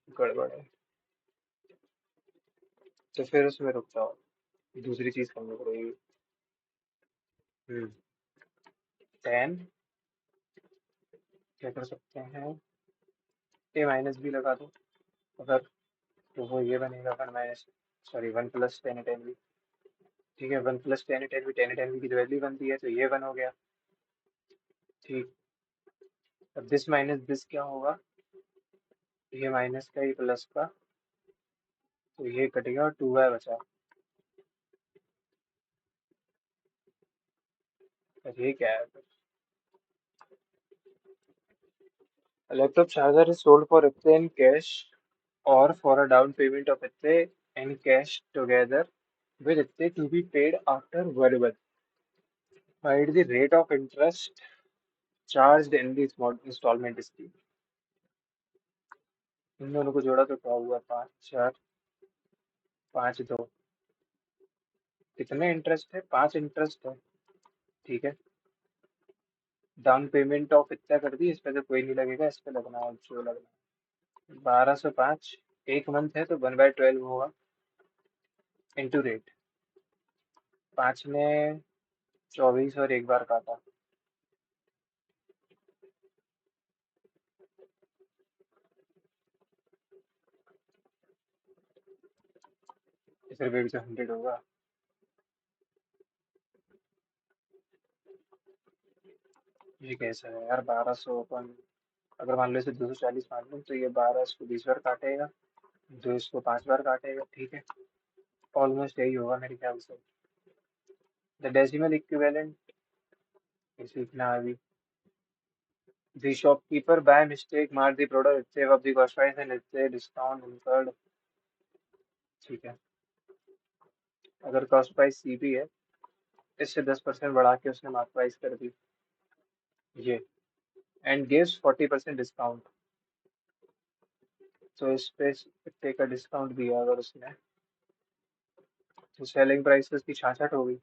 गड़बड़ है। तो फिर उसमें रुक जाओ, दूसरी चीज करनी पड़ेगी। हम्म tan, क्या कर सकते हैं, a माइनस बी लगा दो अगर, तो वो ये बनेगा 1 minus, sorry 1 plus tan a tan b। ठीक है, 1 plus tan a tan b, tan a tan b की तो वैल्यू बनती है, तो ये 1 हो गया। ठीक। अब दिस माइनस दिस क्या होगा? ये माइनस का, ये प्लस का, तो ये कटेगा और 2y बचा। और ये क्या है फिर? Laptop charger is sold for इतने इन कैश और for a down payment of इतने इन कैश टुगेदर with इतने to be paid after variable. Find the rate of interest charged in the installment scheme. इन दोनों को जोड़ा तो क्या हुआ? 5 4 5 2, कितने इंटरेस्ट है? 5 इंटरेस्ट है। ठीक है, डाउन पेमेंट ऑफ इतना कर दी, इस पे तो कोई नहीं लगेगा, इस पे लगना है जो लगना है। 1205 एक मंथ है तो 1/12 होगा इंटू रेट। 5 ने 24 और एक बार काटा, इस रुपये भी तो 100 होगा। ये कैसा है यार? 1200 अपन अगर मान लो इसे 240 मान लो, तो ये 12 इसको 20 बार काटेगा, जो इसको 5 बार काटेगा। ठीक है, ऑलमोस्ट यही होगा मेरे ख्याल से। द डेसिमल इक्विवेलेंट सीखना है अभी। द शॉपकीपर बाय मिस्टेक मार the product instead of the cost price and instead discount incurred। ठीक है, अगर कॉस्ट प्राइस सीपी है, इससे 10% बढ़ा के उसने मार्क प्राइस कर दी ये, एंड गिव्स 40% डिस्काउंट, तो इस पे इतने का डिस्काउंट दिया अगर उसने, तो सेलिंग प्राइस उसकी 66 हो गई।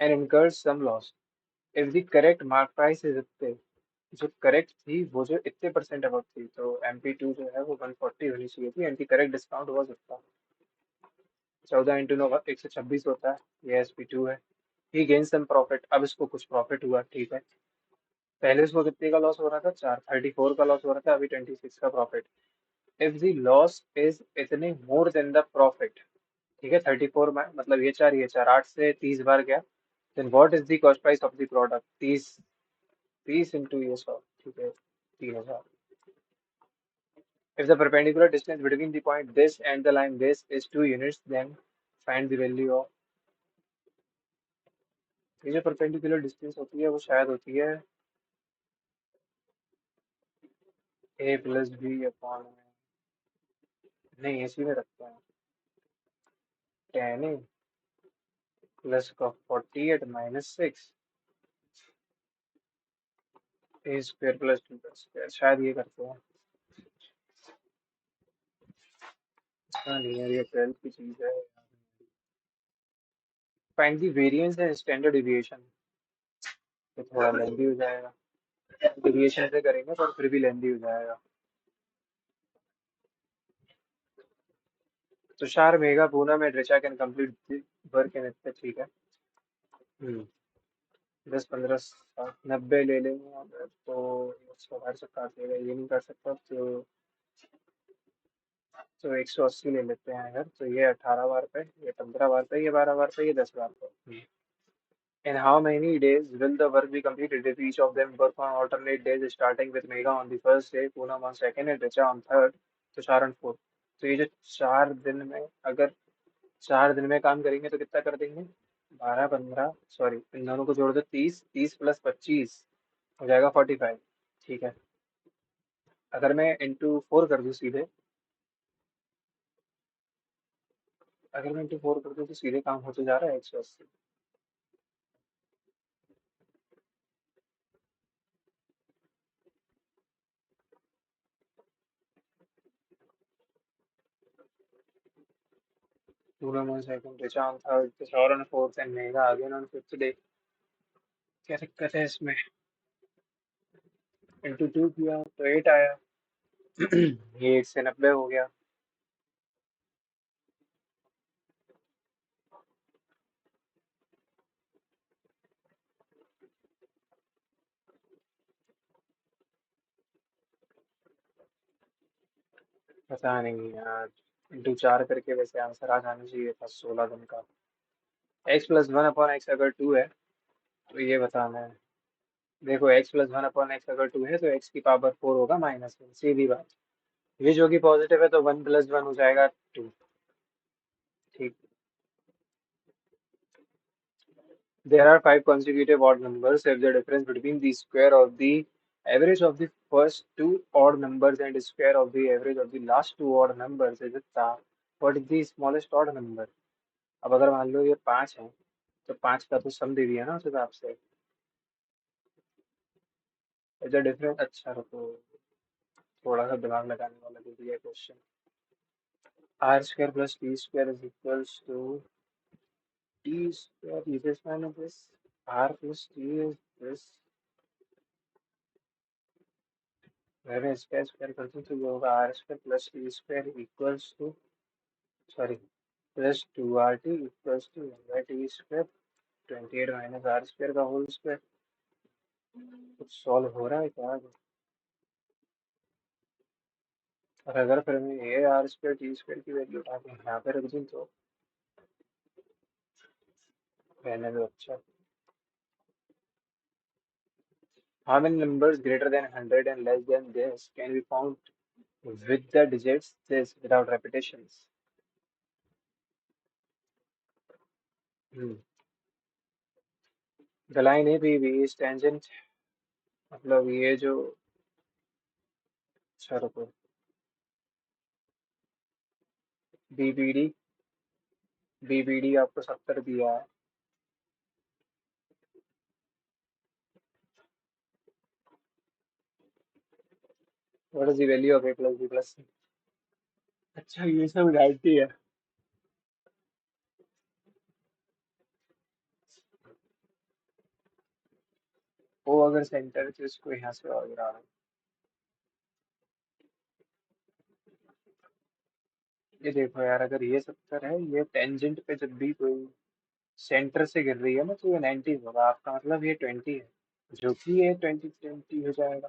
And incurs some loss if the correct mark price is इतने, जो करेक्ट थी वो जो इतने परसेंट अबव थी, तो MP2 जो है वो 140 होनी चाहिए थी, एंड करेक्ट डिस्काउंट हुआ इतना। 14 × 9 126 होता है, ये SP2 है। ही गेन सम प्रॉफिट, अब इसको कुछ प्रॉफिट हुआ। ठीक है, पहले इसको कितने का लॉस हो रहा था? 34 का लॉस हो रहा था, अभी 26 का profit. If the loss is इतने मोर देन द प्रॉफिट, ठीक है, 34 में मतलब ये चार 8 से 30 बार गया, then what is the cost price of the product? 30, 30 into ये 100, ठीक है, 3000। If the perpendicular distance between the point this and the line this is 2 units, then find the value of। ये जो perpendicular distance होती है वो शायद होती है ए प्लस बी अपॉन में, नहीं इसी में रखते हैं, 10 ए प्लस का 48 माइनस 6 ए स्क्वायर प्लस 2 का स्क्वायर, शायद ये करते हैं। हाँ नहीं यार, ये 12th की चीज है। Find the variance and standard deviation, तो थोड़ा लेंदी हो जाएगा, डेविएशन से करेंगे पर फिर भी लेंदी हो जाएगा। Tushar Megha Poonam and Richa can complete work in इतने, ठीक है। हम्म 10 15 60 90 ले लेंगे अगर, तो 100 से काट देगा, ये नहीं कर सकता तो 180 ले लेते हैं अगर, तो ये 18 बार पे, ये 15 बार पे, ये 12 बार पे, ये 10 बार पे। In how many days will the work be completed if each of them work on alternate days starting with Megha on the first day, Poonam on second and Richa on third, Tushar on fourth। तो ये जो 4 दिन में, अगर 4 दिन में काम करेंगे तो कितना कर देंगे, 12 15, सॉरी इन दोनों को जोड़ दो, 30 30 प्लस 25 हो जाएगा 45, ठीक है। अगर मैं इंटू 4 कर दूं सीधे, अगर मैं इंटू 4 कर दूं तो सीधे काम होते जा रहा है 180। Poonam on second, Richa on third, Tushar on fourth and Megha again on fifth day। क्या दिक्कत है इसमें, इंटू 2 किया तो 8 आया। ये 8 से 90 हो गया। पता नहीं यार, इंटू 4 करके वैसे आंसर आ जाना चाहिए था 16 दिन का। X plus one upon x अगर 2 है तो ये बताना है। देखो x plus one upon x अगर 2 है तो एक्स की पावर 4 होगा -1, सीधी बात। ये जो कि पॉजिटिव है तो 1 प्लस 1 हो जाएगा 2, ठीक। There are 5 consecutive odd numbers if the difference between the square of the average of the first two odd numbers and square of the average of the last two odd numbers is इतना, what is the smallest odd number। अब अगर मान लो ये 5 है तो 5 का तो सम दे दिया ना उस हिसाब से। द डिफरेंस, अच्छा रुको, थोड़ा सा दिमाग लगाने वाला दे दिया question. R square plus T square is equals to T square this minus this, R plus T is this, अगर स्क्वायर स्क्वायर करते तो ये होगा R square plus T square equals to, sorry plus 2 RT equals to T square 28 minus R square का whole square. कुछ solve हो रहा है क्या। और अगर फिर मैं ये आर स्क्वायर टी स्क्वायर की वैल्यू उठा के यहाँ पे रख दूँ तो रहने दो, अच्छा। How many numbers greater than 100 and less than this can be found with the digits this without repetitions। Hmm. The line ABB is tangent, मतलब ये जो, अच्छा रुको, BBD, BBD आपको 70 दिया है। What is the value of A plus B plus C। अच्छा ये सब 90 है। वो अगर सेंटर तो इसको यहाँ से और गिरा रहा हूँ। ये देखो यार, अगर ये 70 है, ये टेंजेंट पे जब भी कोई सेंटर से गिर रही है ना तो ये 90 होगा, आपका मतलब ये 20 है, जो कि ये 20 हो जाएगा,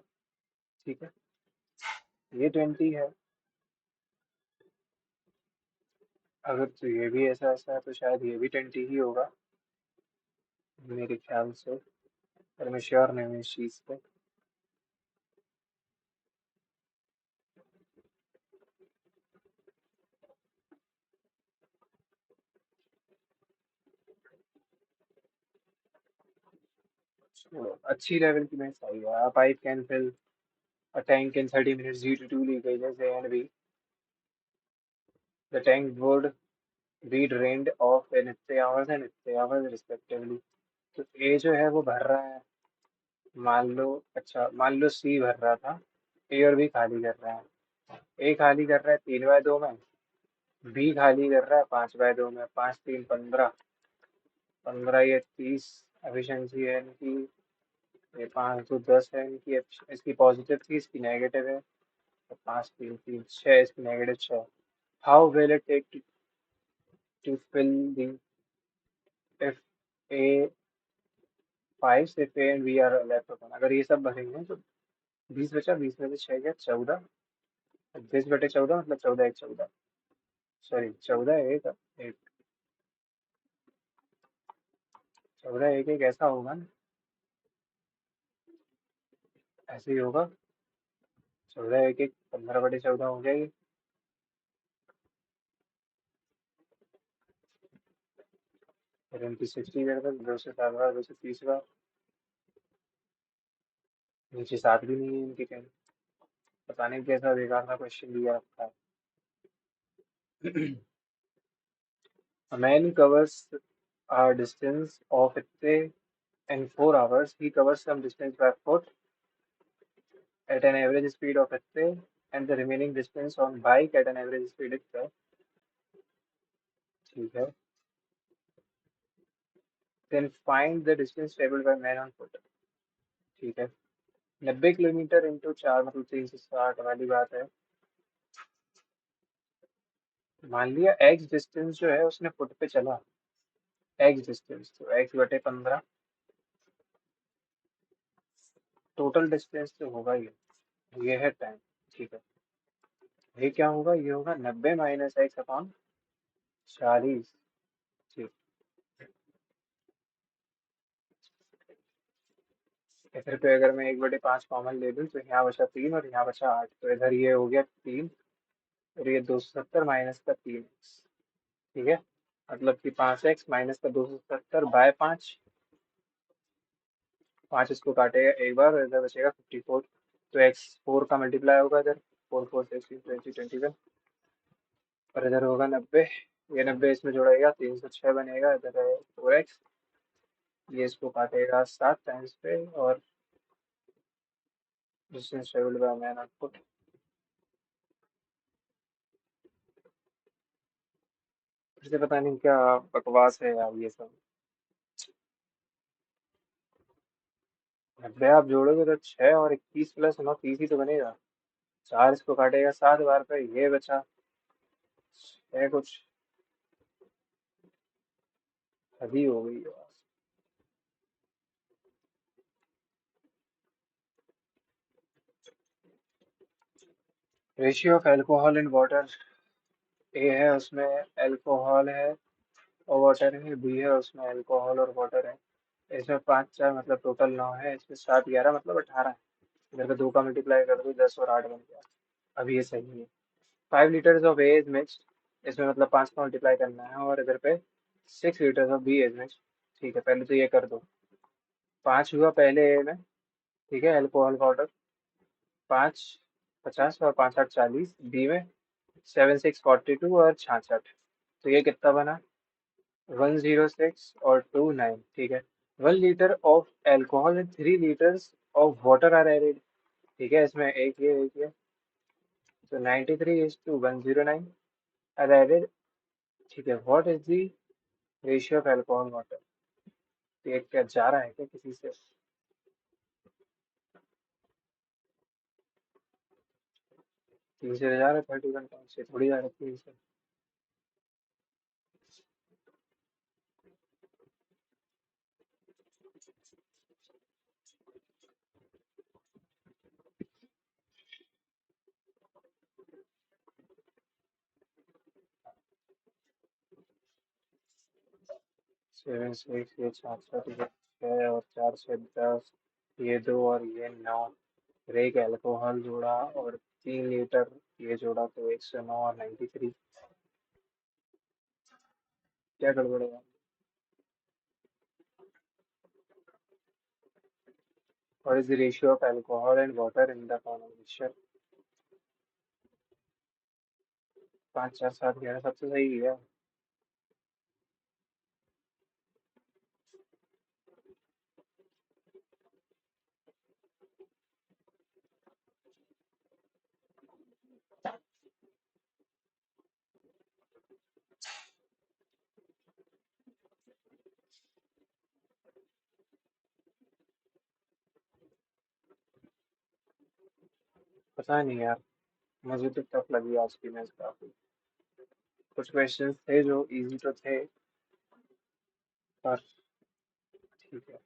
ठीक है। ये 20 है, अगर तो ये भी ऐसा ऐसा है तो शायद ये भी 20 ही होगा मेरे ख्याल से, पर मैं श्योर नहीं हूँ इस चीज़ पे। छोड़ो, अच्छी लेवल की मैच आई है। आप I can fill A tank in 30 minutes due to two leakages A and B. The tank would be drained off in इतने hours and इतने hours respectively. तो A जो है वो भर रहा है, मान लो, अच्छा मान लो C भर रहा था, A और B खाली कर रहा है। A खाली कर रहा है 3/2 में, B खाली कर रहा है 5/2 में, 5 3 15, 15 ये 30 एफिशिएंसी है इनकी, ये 5 2 10 है इनकी, इसकी पॉजिटिव थी इसकी नेगेटिव है, तो 5 3 3 6, इसकी negative 6। How will it take to fill the if A 5 if A and B are left open? अगर ये सब भरेंगे तो 20 बचा, 20 में से 6 गया 14, 20/14 मतलब 14 1 14, सॉरी 14 1 1, 14 1 1 ऐसा होगा ना, ऐसे ही होगा, 14 1 1 15/14 हो जाएगी। फिर इनकी 60 कर दो, 207 बार 230 बार, नीचे 7 भी नहीं है इनके कहीं, पता नहीं कैसा बेकार सा क्वेश्चन दिया रखा है। A man covers a distance of इतने in 4 hours. He covers some distance by foot at an average speed of इतने and the remaining distance on bike at an average speed इतने, ठीक है। Then find the distance traveled by man on foot, ठीक है। 90 kilometre into 4 मतलब 360 वाली बात है। मान लिया एक्स डिस्टेंस जो है उसने फुट पे चला, एक्स डिस्टेंस तो x/15, टोटल डिस्टेंस तो होगा ये है टाइम, ठीक है। ये क्या होगा, ये होगा 90 माइनस x/40, ठीक है। फिर पे अगर मैं 1/5 कॉमन ले लूँ तो यहाँ बचा 3 और यहाँ बचा 8, तो इधर ये हो गया 3 और ये 270 माइनस का 3x, ठीक है। मतलब कि 5x माइनस का 270/5, 5 इसको काटेगा एक बार और इधर बचेगा 54, तो x4 का मल्टीप्लाई होगा इधर, 4 4 6 20 21, और इधर होगा 90, ये 90 इसमें जोड़ेगा 306 बनेगा, इधर है 4x, ये इसको काटेगा 7 टाइम्स पे, और distance travelled by man on foot. फिर से पता नहीं क्या बकवास है यार ये सब। 90 आप जोड़ोगे तो 6 और 21 प्लस 9 30 ही तो बनेगा, 4 इसको काटेगा 7 बार पे, ये बचा है कुछ, हदी हो गई है। Ratio of alcohol in water, A है उसमें एल्कोहल है और वाटर है, बी है उसमें एल्कोहल और वाटर है। इसमें 5 4 मतलब टोटल 9 है, इसमें 7 11 मतलब 18 है। इधर पे 2 का मल्टीप्लाई कर दो 10 और 8 बन गया, अभी ये सही है। 5 litres of A is mixed, इसमें मतलब 5 का मल्टीप्लाई करना है, और इधर पे 6 litres of B is mixed, ठीक है। पहले तो ये कर दो, 5 हुआ पहले ए में, ठीक है, अल्कोहल पाउडर, 5 50 और 5 8 40, बी में 7 6 42 और 66, तो ये कितना बना, 106 और 2 9, ठीक है। 1 litre of alcohol and 3 litres of water are added, ठीक है, इसमें एक ये तो 93:109 आर एडेड, ठीक है। What is the ratio of alcohol water, ये क्या जा रहा है क्या किसी से, 3 से जा रहा है, 31 से थोड़ी जा रहा है 3 से। 7 6 ये 66 ये 6 और 4 6 10, ये 2 और ये 9, फिर एक अल्कोहल जोड़ा और 3 लीटर ये जोड़ा, तो 109 और 93, क्या गड़बड़ है। What is the ratio of alcohol and water in the common mixture? 5 4 7 11 सबसे सही है। पता नहीं यार, मुझे तो टफ लगी आज की मैच काफी। कुछ क्वेश्चंस थे जो इजी तो थे, पर ठीक है।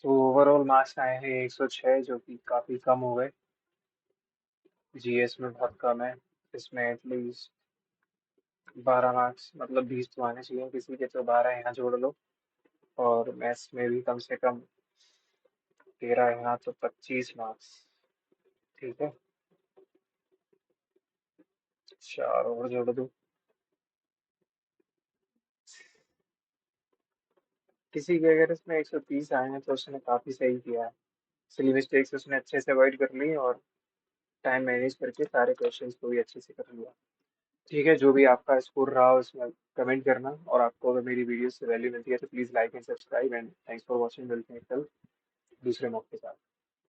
तो ओवरऑल मार्क्स आए हैं 106, जो कि काफी कम हो गए। जीएस में बहुत कम है। इसमें एटलीस्ट 12 मार्क्स, मतलब 20 तो आने चाहिए किसी के, तो 12 यहाँ जोड़ लो। और मैथ्स में भी कम से कम 13 यहाँ, तो 25 मार्क्स। ठीक है, 4 और जोड़ दो। किसी के अगर इसमें 130 आए हैं तो उसने काफी सही किया है। सिली मिस्टेक्स उसने अच्छे से अवॉइड कर ली, और टाइम मैनेज करके सारे क्वेश्चंस को भी अच्छे से कर लिया। ठीक है, जो भी आपका स्कोर रहा उसमें कमेंट करना, और आपको अगर मेरी वीडियो से वैल्यू मिलती है तो please like and subscribe, and thanks for watching. मिलते हैं कल दूसरे मौके के साथ।